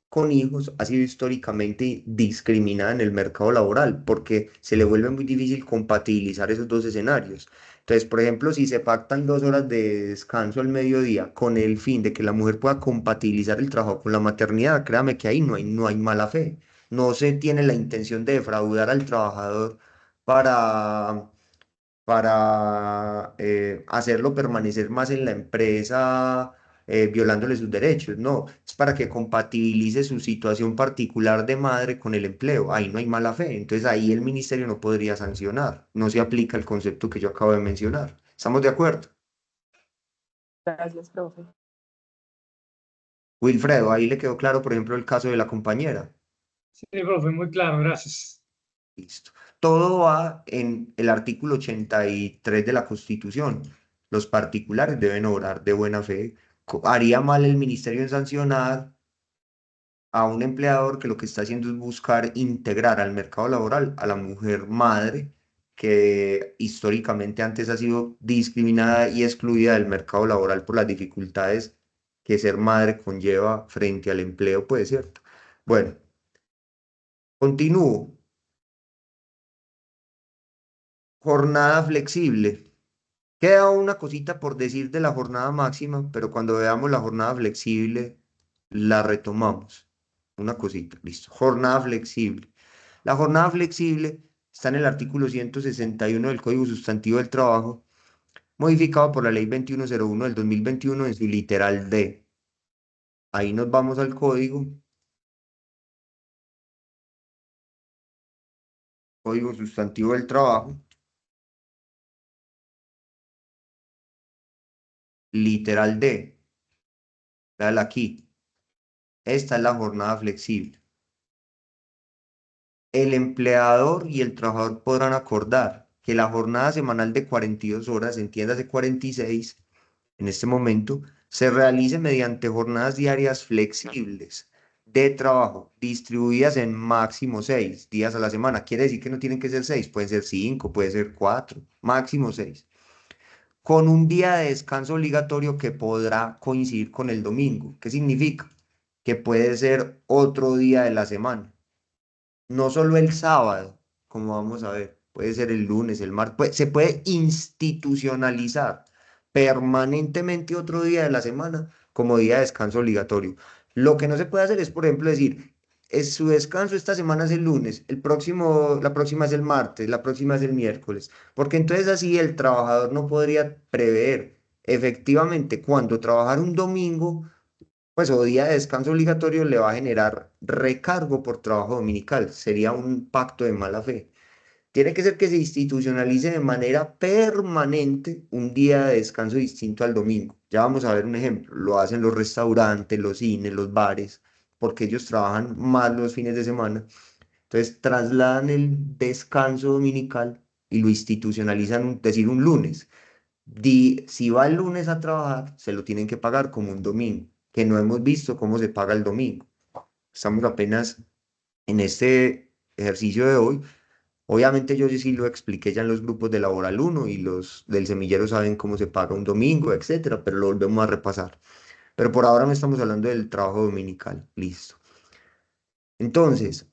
Speaker 1: con hijos ha sido históricamente discriminada en el mercado laboral porque se le vuelve muy difícil compatibilizar esos dos escenarios. Entonces, por ejemplo, si se pactan 2 horas de descanso al mediodía con el fin de que la mujer pueda compatibilizar el trabajo con la maternidad, créame que ahí no hay mala fe. No se tiene la intención de defraudar al trabajador para hacerlo permanecer más en la empresa, violándole sus derechos. No, es para que compatibilice su situación particular de madre con el empleo. Ahí no hay mala fe. Entonces ahí el ministerio no podría sancionar. No se aplica el concepto que yo acabo de mencionar. ¿Estamos de acuerdo?
Speaker 5: Gracias, profe.
Speaker 1: Wilfredo, ahí le quedó claro, por ejemplo, el caso de la compañera.
Speaker 7: Sí, profe, muy claro, gracias.
Speaker 1: Listo. Todo va en el artículo 83 de la Constitución. Los particulares deben obrar de buena fe. Haría mal el ministerio en sancionar a un empleador que lo que está haciendo es buscar integrar al mercado laboral a la mujer madre que históricamente antes ha sido discriminada y excluida del mercado laboral por las dificultades que ser madre conlleva frente al empleo, pues, ¿cierto? Bueno, continúo. Jornada flexible. Queda una cosita por decir de la jornada máxima, pero cuando veamos la jornada flexible, la retomamos. Una cosita, listo. Jornada flexible. La jornada flexible está en el artículo 161 del Código Sustantivo del Trabajo, modificado por la Ley 2101 del 2021 en su literal D. Ahí nos vamos al código. Código Sustantivo del Trabajo, literal D. Véala aquí. Esta es la jornada flexible. El empleador y el trabajador podrán acordar que la jornada semanal de 42 horas, entiéndase 46, en este momento, se realice mediante jornadas diarias flexibles de trabajo distribuidas en máximo 6 días a la semana. Quiere decir que no tienen que ser 6, pueden ser 5, puede ser 4, máximo 6. Con un día de descanso obligatorio que podrá coincidir con el domingo. ¿Qué significa? Que puede ser otro día de la semana. No solo el sábado, como vamos a ver, puede ser el lunes, el martes, se puede institucionalizar permanentemente otro día de la semana como día de descanso obligatorio. Lo que no se puede hacer es, por ejemplo, decir, su descanso esta semana es el lunes, la próxima es el martes, la próxima es el miércoles, porque entonces así el trabajador no podría prever efectivamente cuando trabajar un domingo pues o día de descanso obligatorio le va a generar recargo por trabajo dominical. Sería un pacto de mala fe. Tiene que ser que se institucionalice de manera permanente un día de descanso distinto al domingo. Ya vamos a ver un ejemplo. Lo hacen los restaurantes, los cines, los bares. porque ellos trabajan más los fines de semana. Entonces trasladan el descanso dominical y lo institucionalizan, decir, un lunes. Si va el lunes a trabajar, se lo tienen que pagar como un domingo, que no hemos visto cómo se paga el domingo. Estamos apenas en este ejercicio de hoy. Obviamente yo sí lo expliqué ya en los grupos de Laboral 1 y los del semillero saben cómo se paga un domingo, etcétera, pero lo volvemos a repasar. Pero por ahora no estamos hablando del trabajo dominical. Listo. Entonces,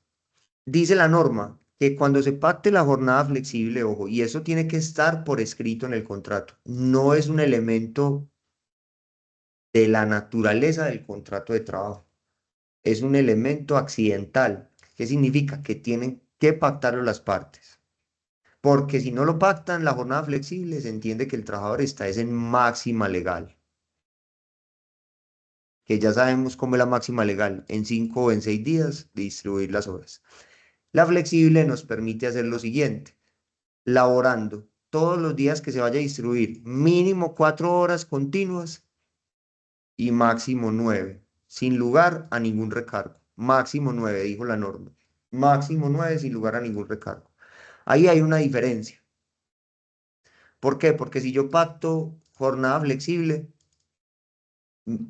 Speaker 1: dice la norma que cuando se pacte la jornada flexible, ojo, y eso tiene que estar por escrito en el contrato, no es un elemento de la naturaleza del contrato de trabajo, es un elemento accidental. ¿Qué significa? Que tienen que pactarlo las partes. Porque si no lo pactan, la jornada flexible se entiende que el trabajador está es en máxima legal, que ya sabemos cómo es la máxima legal, en 5 o en 6 días distribuir las horas. La flexible nos permite hacer lo siguiente: laborando todos los días que se vaya a distribuir, mínimo 4 horas continuas y máximo 9, sin lugar a ningún recargo. Máximo 9, dijo la norma. Máximo 9 sin lugar a ningún recargo. Ahí hay una diferencia. ¿Por qué? Porque si yo pacto jornada flexible,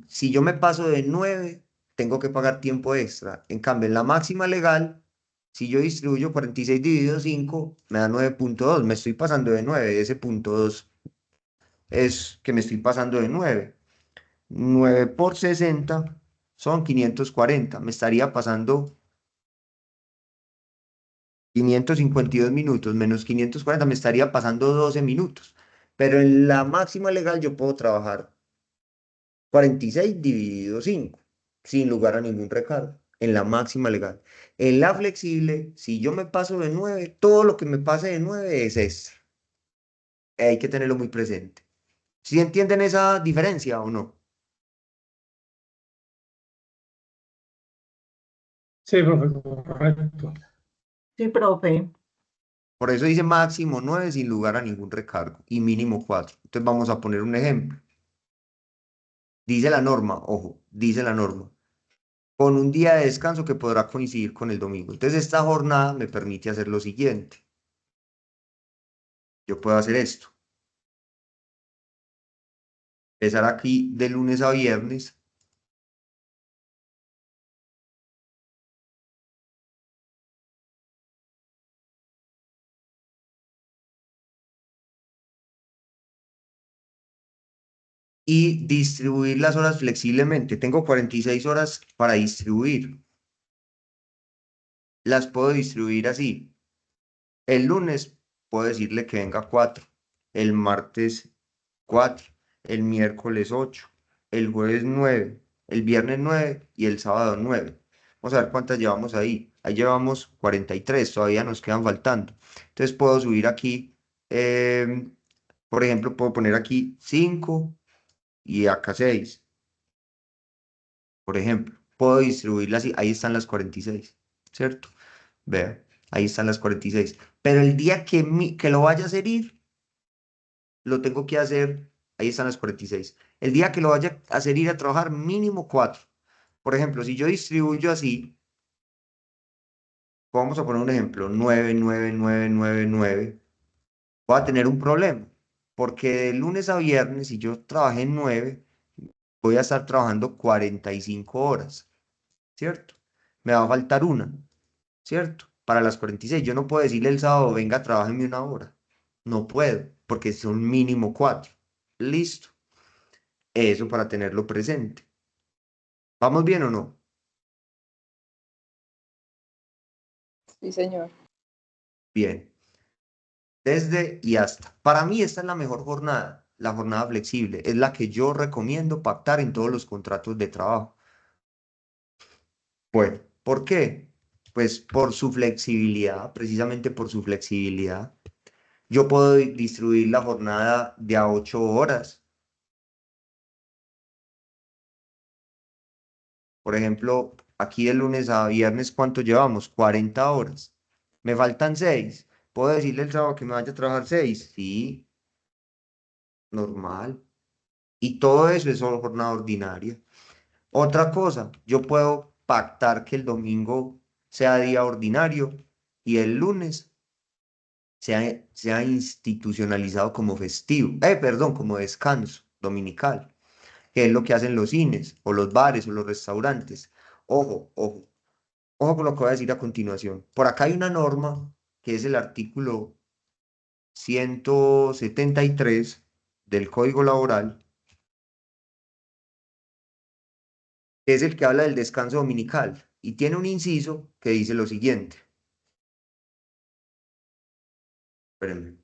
Speaker 1: si yo me paso de 9, tengo que pagar tiempo extra. En cambio, en la máxima legal, si yo distribuyo 46 dividido 5, me da 9.2. Me estoy pasando de 9. Ese punto 2 es que me estoy pasando de 9. 9 por 60 son 540. Me estaría pasando 552 minutos menos 540, me estaría pasando 12 minutos. Pero en la máxima legal yo puedo trabajar 46 dividido 5, sin lugar a ningún recargo, en la máxima legal. En la flexible, si yo me paso de 9, todo lo que me pase de 9 es extra. Hay que tenerlo muy presente. ¿Sí entienden esa diferencia o no?
Speaker 7: Sí, profe, correcto.
Speaker 2: Sí, profe.
Speaker 1: Por eso dice máximo 9 sin lugar a ningún recargo y mínimo 4. Entonces vamos a poner un ejemplo. Dice la norma, ojo, dice la norma, con un día de descanso que podrá coincidir con el domingo. Entonces esta jornada me permite hacer lo siguiente. Yo puedo hacer esto. Empezar aquí de lunes a viernes. Y distribuir las horas flexiblemente. Tengo 46 horas para distribuir. Las puedo distribuir así. El lunes puedo decirle que venga 4. El martes 4. El miércoles 8. El jueves 9. El viernes 9 y el sábado 9. Vamos a ver cuántas llevamos ahí. Ahí llevamos 43. Todavía nos quedan faltando. Entonces puedo subir aquí. Por ejemplo, puedo poner aquí 5 y acá 6. Por ejemplo, puedo distribuirlas y ahí están las 46, ¿cierto? Vea, ahí están las 46. Pero el día que lo vaya a hacer ir, lo tengo que hacer, ahí están las 46. El día que lo vaya a hacer ir a trabajar, mínimo 4. Por ejemplo, si yo distribuyo así, vamos a poner un ejemplo, 9, 9, 9, 9, 9, voy a tener un problema, porque de lunes a viernes, si yo trabajé en 9, voy a estar trabajando 45 horas, ¿cierto? Me va a faltar una, ¿cierto? Para las 46. Yo no puedo decirle el sábado, venga, trabájeme una hora. No puedo, porque son mínimo 4. Listo. Eso para tenerlo presente. ¿Vamos bien o no?
Speaker 5: Sí, señor.
Speaker 1: Bien. Desde y hasta. Para mí esta es la mejor jornada, la jornada flexible. Es la que yo recomiendo pactar en todos los contratos de trabajo. Bueno, ¿por qué? Pues por su flexibilidad, precisamente por su flexibilidad. Yo puedo distribuir la jornada de a 8 horas. Por ejemplo, aquí de lunes a viernes, ¿cuánto llevamos? 40 horas. Me faltan 6. ¿Puedo decirle el sábado que me vaya a trabajar 6? Sí, normal. Y todo eso es solo jornada ordinaria. Otra cosa, yo puedo pactar que el domingo sea día ordinario y el lunes sea institucionalizado como festivo, perdón, como descanso dominical, que es lo que hacen los cines o los bares o los restaurantes. Ojo, ojo, ojo con lo que voy a decir a continuación. Por acá hay una norma que es el artículo 173 del Código Laboral, que es el que habla del descanso dominical y tiene un inciso que dice lo siguiente. Espérenme.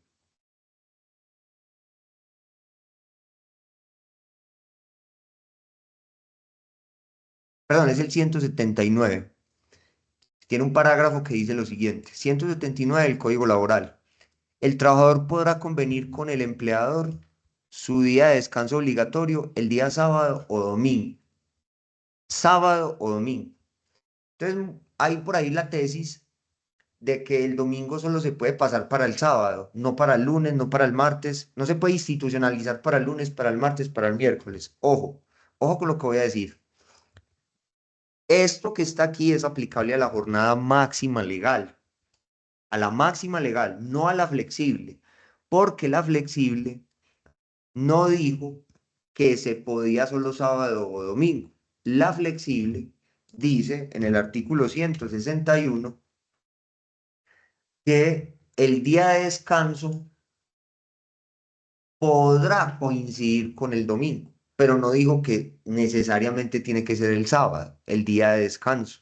Speaker 1: Perdón, es el 179. Tiene un parágrafo que dice lo siguiente. 179 del Código Laboral. El trabajador podrá convenir con el empleador su día de descanso obligatorio el día sábado o domingo. Sábado o domingo. Entonces, hay por ahí la tesis de que el domingo solo se puede pasar para el sábado, no para el lunes, no para el martes, no se puede institucionalizar para el lunes, para el martes, para el miércoles. Ojo, ojo con lo que voy a decir. Esto que está aquí es aplicable a la jornada máxima legal, a la máxima legal, no a la flexible, porque la flexible no dijo que se podía solo sábado o domingo. La flexible dice en el artículo 161 que el día de descanso podrá coincidir con el domingo, pero no dijo que necesariamente tiene que ser el sábado, el día de descanso.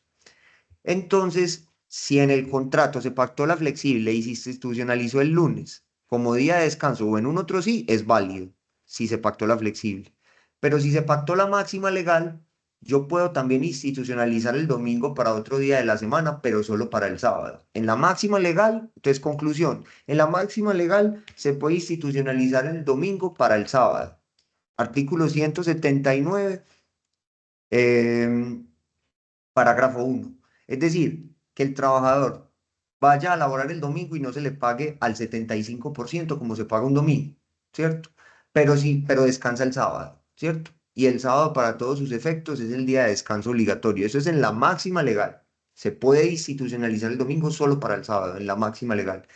Speaker 1: Entonces, si en el contrato se pactó la flexible y se institucionalizó el lunes como día de descanso o en un otro sí, es válido si se pactó la flexible. Pero si se pactó la máxima legal, yo puedo también institucionalizar el domingo para otro día de la semana, pero solo para el sábado. En la máxima legal, entonces conclusión, en la máxima legal se puede institucionalizar el domingo para el sábado. Artículo 179, parágrafo 1. Es decir, que el trabajador vaya a laborar el domingo y no se le pague al 75% como se paga un domingo, ¿cierto? Pero sí, pero descansa el sábado, ¿cierto? Y el sábado para todos sus efectos es el día de descanso obligatorio. Eso es en la máxima legal. Se puede institucionalizar el domingo solo para el sábado, en la máxima legal.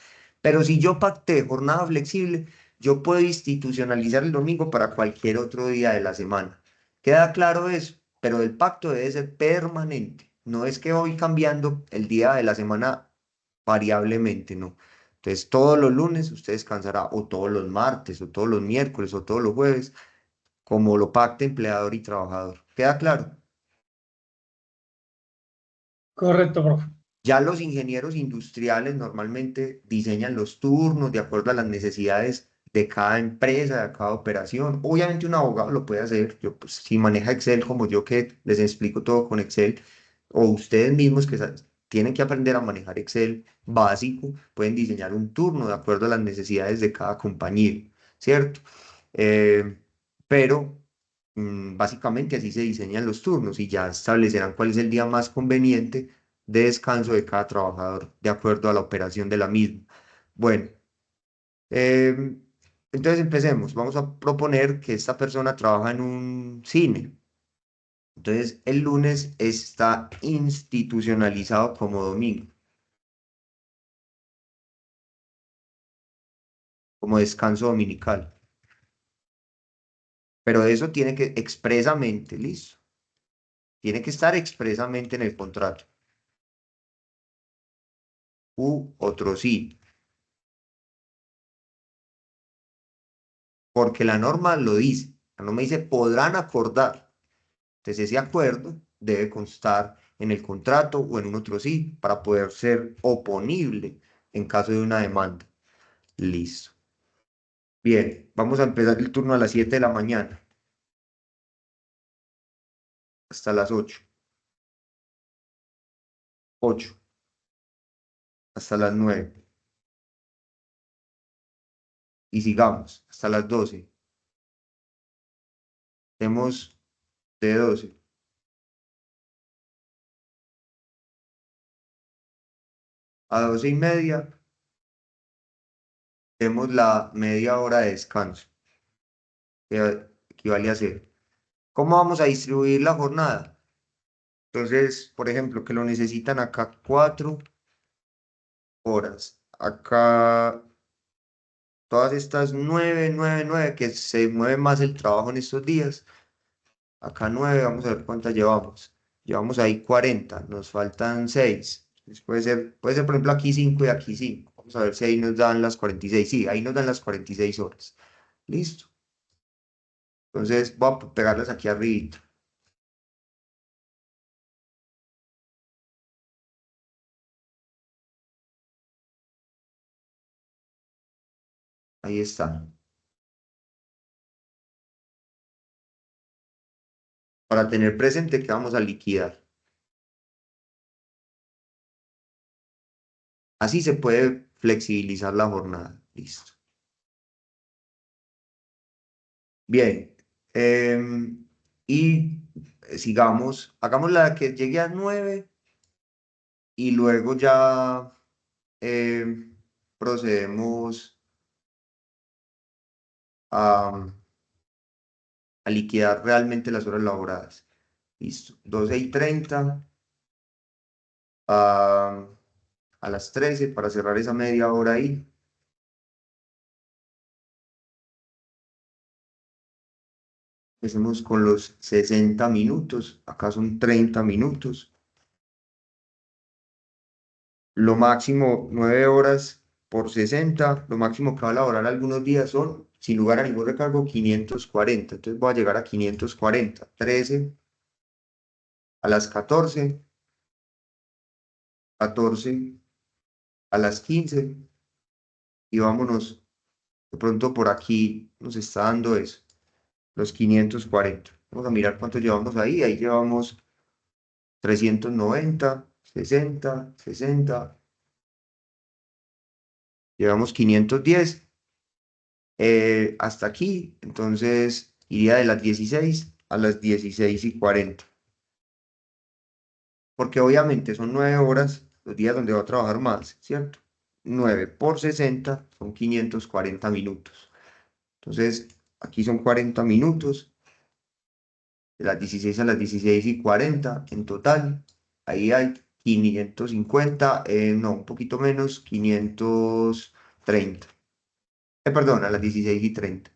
Speaker 1: Pero si yo pacté jornada flexible, yo puedo institucionalizar el domingo para cualquier otro día de la semana. ¿Queda claro eso? Pero el pacto debe ser permanente. No es que voy cambiando el día de la semana variablemente, no. Entonces, todos los lunes usted descansará, o todos los martes, o todos los miércoles, o todos los jueves, como lo pacte empleador y trabajador. ¿Queda claro?
Speaker 7: Correcto, profe.
Speaker 1: Ya los ingenieros industriales normalmente diseñan los turnos de acuerdo a las necesidades de cada empresa, de cada operación. Obviamente un abogado lo puede hacer. Yo, pues, si maneja Excel como yo que les explico todo con Excel, o ustedes mismos que tienen que aprender a manejar Excel básico, pueden diseñar un turno de acuerdo a las necesidades de cada compañía, ¿cierto? Eh, pero básicamente así se diseñan los turnos y ya establecerán cuál es el día más conveniente de descanso de cada trabajador, de acuerdo a la operación de la misma. Bueno, em, entonces empecemos. Vamos a proponer que esta persona trabaja en un cine. Entonces, el lunes está institucionalizado como domingo, como descanso dominical. Pero eso tiene que expresamente, listo. Tiene que estar expresamente en el contrato. U otro sí. Porque la norma lo dice. La norma dice podrán acordar. Entonces ese acuerdo debe constar en el contrato o en un otro sí para poder ser oponible en caso de una demanda. Listo. Bien, vamos a empezar el turno a las 7 de la mañana hasta las 8. 8 hasta las 9. Y sigamos hasta las 12. Tenemos de 12 a 12:30. Tenemos la media hora de descanso, que equivale a 0. ¿Cómo vamos a distribuir la jornada? Entonces, por ejemplo, que lo necesitan acá 4 horas. Acá todas estas 9 que se mueve más el trabajo en estos días. Acá 9, vamos a ver cuántas llevamos. Llevamos ahí 40, nos faltan 6. Puede ser, por ejemplo, aquí 5 y aquí 5. Vamos a ver si ahí nos dan las 46. Sí, ahí nos dan las 46 horas. Listo. Entonces, voy a pegarlas aquí arriba. Ahí está. Para tener presente que vamos a liquidar. Así se puede flexibilizar la jornada. Listo. Bien. Y sigamos. Hagamos la que llegue a 9 y luego ya procedemos a, a liquidar realmente las horas laboradas. Listo. 12:30 a las 13 para cerrar esa media hora ahí. Empecemos con los 60 minutos. Acá son 30 minutos. Lo máximo 9 horas por 60. Lo máximo que va a laborar algunos días son, sin lugar a ningún recargo, 540. Entonces voy a llegar a 540. 13 a las 14. 14 a las 15. Y vámonos. De pronto por aquí nos está dando eso. Los 540. Vamos a mirar cuánto llevamos ahí. Ahí llevamos 390, 60, 60. Llevamos 510 hasta aquí. Entonces iría de las 16 a las 16:40. Porque obviamente son 9 horas los días donde va a trabajar más, ¿cierto? 9 por 60 son 540 minutos. Entonces aquí son 40 minutos. De las 16 a las 16:40 en total. Ahí hay 550, no, un poquito menos, 530. Perdón, a las 16:30.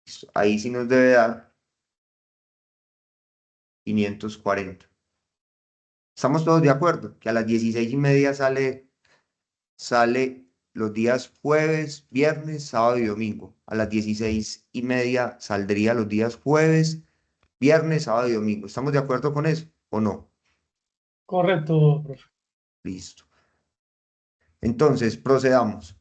Speaker 1: Listo. Ahí sí nos debe dar 540. ¿Estamos todos de acuerdo? Que a las 16:30 sale los días jueves, viernes, sábado y domingo. A las 16:30 saldría los días jueves, viernes, sábado y domingo. ¿Estamos de acuerdo con eso o no?
Speaker 7: Correcto, profe.
Speaker 1: Listo. Entonces, procedamos.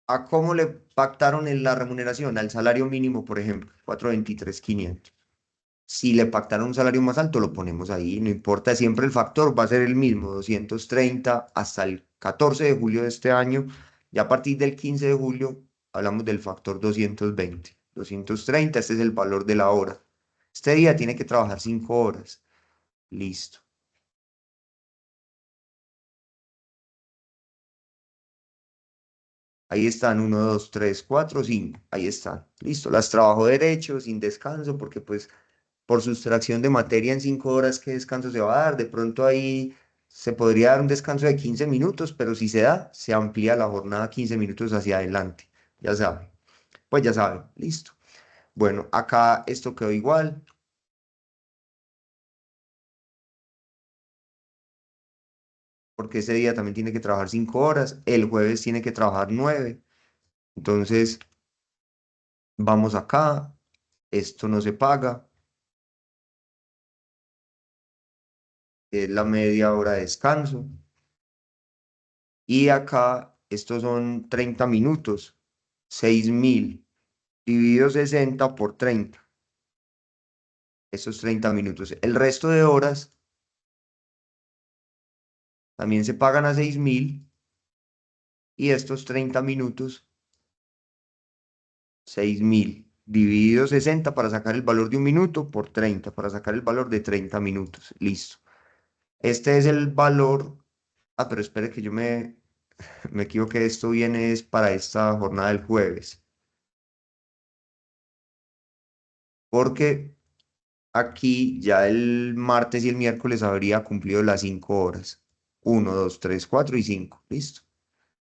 Speaker 1: ¿A cómo le pactaron en la remuneración? Al salario mínimo, por ejemplo, 423.500. Si le pactaron un salario más alto, lo ponemos ahí, no importa, siempre el factor va a ser el mismo, 230 hasta el 14 de julio de este año. Ya a partir del 15 de julio hablamos del factor 220. 230, este es el valor de la hora. Este día tiene que trabajar 5 horas. Listo. Ahí están, 1, 2, 3, 4, 5. Ahí están. Listo. Las trabajo derecho, sin descanso, porque pues por sustracción de materia en 5 horas, ¿qué descanso se va a dar? De pronto ahí se podría dar un descanso de 15 minutos, pero si se da, se amplía la jornada 15 minutos hacia adelante. Ya saben. Pues ya saben. Listo. Bueno, acá esto quedó igual. Porque ese día también tiene que trabajar 5 horas. El jueves tiene que trabajar 9. Entonces, vamos acá. Esto no se paga. Es la media hora de descanso. Y acá, estos son 30 minutos. 6.000 dividido 60 por 30. Esos 30 minutos. El resto de horas también se pagan a 6.000. Y estos 30 minutos, 6.000 dividido 60 para sacar el valor de un minuto por 30, para sacar el valor de 30 minutos. Listo. Este es el valor. Ah, pero espere que yo me equivoqué. Esto viene es para esta jornada del jueves. porque aquí ya el martes y el miércoles habría cumplido las 5 horas. 1, 2, 3, 4 y 5. ¿Listo?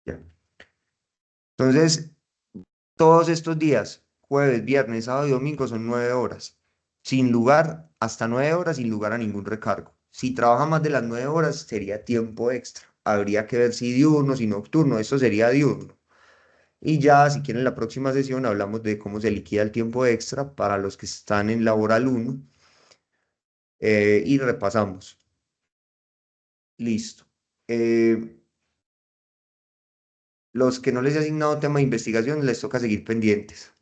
Speaker 1: Ya. Entonces, todos estos días, jueves, viernes, sábado y domingo, son 9 horas. Sin lugar, hasta 9 horas, sin lugar a ningún recargo. Si trabaja más de las 9 horas, sería tiempo extra. Habría que ver si diurno, si nocturno. Esto sería diurno. Y ya, si quieren, la próxima sesión hablamos de cómo se liquida el tiempo extra para los que están en laboral 1 y repasamos. Listo. Los que no les he asignado tema de investigación, les toca seguir pendientes.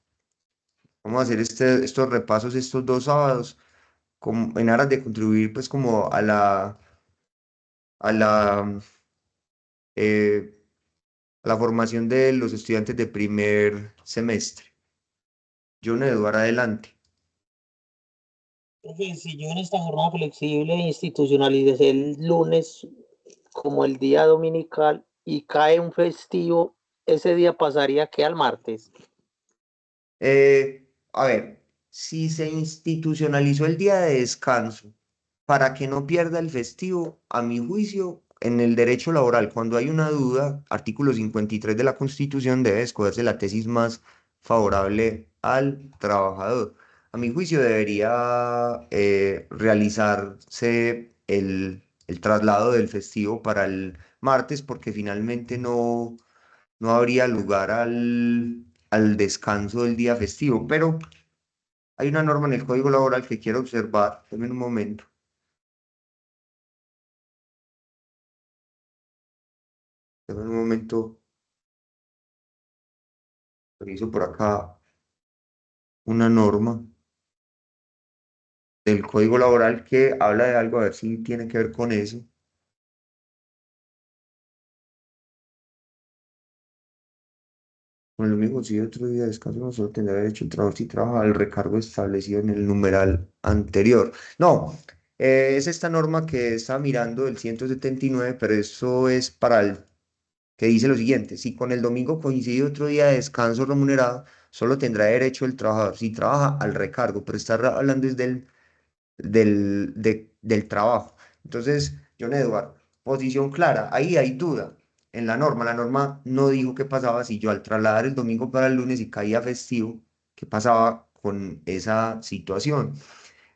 Speaker 1: Vamos a hacer estos repasos estos 2 sábados en aras de contribuir pues como a eh, a la formación de los estudiantes de primer semestre. John Eduardo, adelante.
Speaker 10: Profe, si yo en esta jornada flexible institucionalicé el lunes como el día dominical y cae un festivo, ese día pasaría que al martes.
Speaker 1: A ver, si se institucionalizó el día de descanso para que no pierda el festivo, a mi juicio, en el derecho laboral, cuando hay una duda, artículo 53 de la Constitución, debe escogerse la tesis más favorable al trabajador. A mi juicio, debería realizarse el traslado del festivo para el martes, porque finalmente no habría lugar al descanso del día festivo, pero hay una norma en el Código Laboral que quiero observar. Deme un momento. Deme un momento. Reviso por acá una norma del Código Laboral que habla de algo, a ver si tiene que ver con eso. Con el mismo, si otro día de descanso no solo tendrá derecho el trabajador si trabaja al recargo establecido en el numeral anterior. No, es esta norma que está mirando el 179, pero eso es para el que dice lo siguiente: si con el domingo coincide otro día de descanso remunerado, solo tendrá derecho el trabajador si trabaja al recargo, pero está hablando es del trabajo. Entonces, John Edward, posición clara, ahí hay duda en la norma. La norma no dijo qué pasaba si yo al trasladar el domingo para el lunes y caía festivo, qué pasaba con esa situación.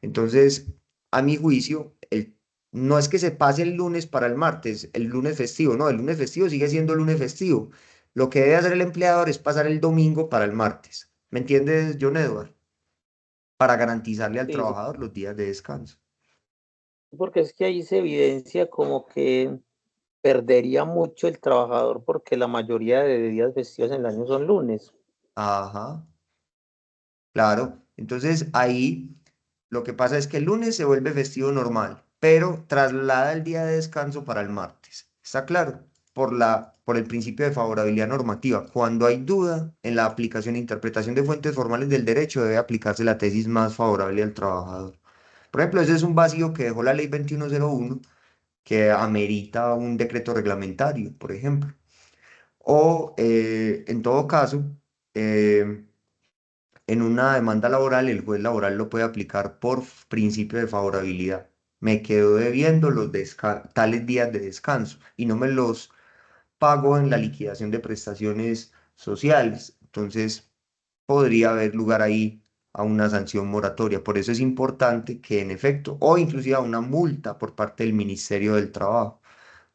Speaker 1: Entonces, a mi juicio, no es que se pase el lunes para el martes, el lunes festivo, no, el lunes festivo sigue siendo lunes festivo. Lo que debe hacer el empleador es pasar el domingo para el martes. ¿Me entiendes, John Edward? Para garantizarle al
Speaker 10: Sí, sí,
Speaker 1: trabajador los días de descanso.
Speaker 10: porque es que ahí se evidencia como que perdería mucho el trabajador porque la mayoría de días festivos en el año son lunes.
Speaker 1: Ajá, claro. Entonces ahí lo que pasa es que el lunes se vuelve festivo normal, pero traslada el día de descanso para el martes. ¿Está claro? Por el principio de favorabilidad normativa. Cuando hay duda en la aplicación e interpretación de fuentes formales del derecho, debe aplicarse la tesis más favorable al trabajador. Por ejemplo, ese es un vacío que dejó la ley 2101, que amerita un decreto reglamentario, por ejemplo. O, en todo caso, eh, en una demanda laboral, el juez laboral lo puede aplicar por principio de favorabilidad. Me quedo debiendo tales días de descanso y no me los pago en la liquidación de prestaciones sociales. Entonces, podría haber lugar ahí a una sanción moratoria. Por eso es importante que en efecto, o inclusive a una multa por parte del Ministerio del Trabajo,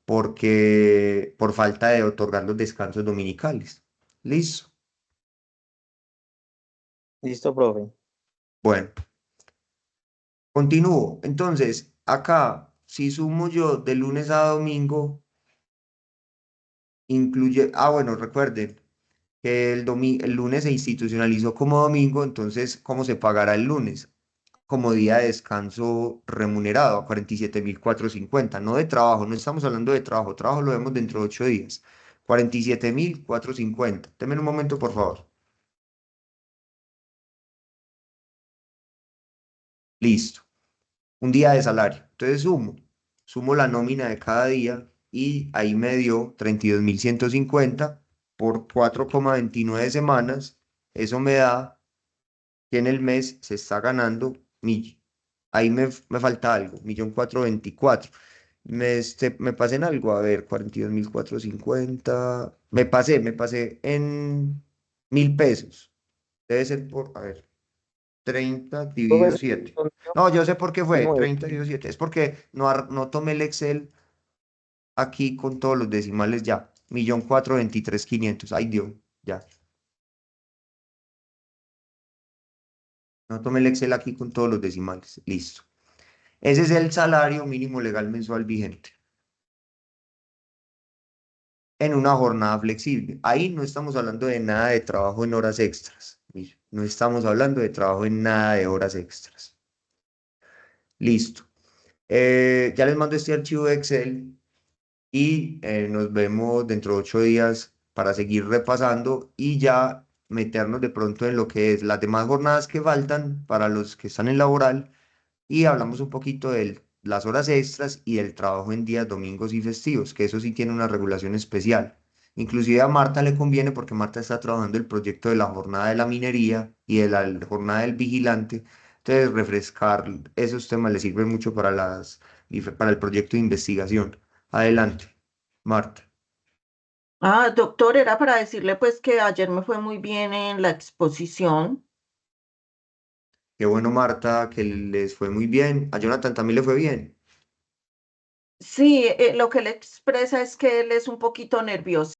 Speaker 1: porque por falta de otorgar los descansos dominicales. Listo.
Speaker 10: Listo, profe.
Speaker 1: Bueno, continúo. Entonces, acá, si sumo yo de lunes a domingo, incluye, bueno, recuerden que el lunes se institucionalizó como domingo, entonces, ¿cómo se pagará el lunes? Como día de descanso remunerado a 47.450, no de trabajo, no estamos hablando de trabajo, trabajo lo vemos dentro de 8 días. 47.450. Deme un momento, por favor. Listo. Un día de salario. Entonces sumo la nómina de cada día y ahí me dio 32.150 por 4,29 semanas. Eso me da que en el mes se está ganando, ahí me falta algo, 1.424.000. Me pasé en algo, a ver, 42.450. Me pasé en 1.000 pesos. Debe ser por, a ver, 30 dividido
Speaker 10: Profe,
Speaker 1: 7.
Speaker 10: son
Speaker 1: No, yo sé por qué fue,
Speaker 10: 9.
Speaker 1: 30 dividido 7. Es porque no tomé el Excel aquí con todos los decimales ya. 1.423.500. Ay, Dios, ya. No tomé el Excel aquí con todos los decimales. Listo. Ese es el salario mínimo legal mensual vigente en una jornada flexible. Ahí no estamos hablando de nada de trabajo en horas extras. Mire, no estamos hablando de trabajo en nada de horas extras. Listo. Ya les mando este archivo de Excel y nos vemos dentro de 8 días para seguir repasando y ya meternos de pronto en lo que es las demás jornadas que faltan para los que están en laboral y hablamos un poquito de las horas extras y del trabajo en días domingos y festivos, que eso sí tiene una regulación especial. Inclusive a Marta le conviene porque Marta está trabajando el proyecto de la jornada de la minería y de la jornada del vigilante. Entonces, refrescar esos temas le sirve mucho para el proyecto de investigación. Adelante, Marta.
Speaker 2: Doctor, era para decirle pues que ayer me fue muy bien en la exposición.
Speaker 1: Qué bueno, Marta, que les fue muy bien. A Jonathan también le fue bien.
Speaker 2: Sí, lo que le expresa es que él es un poquito nervioso.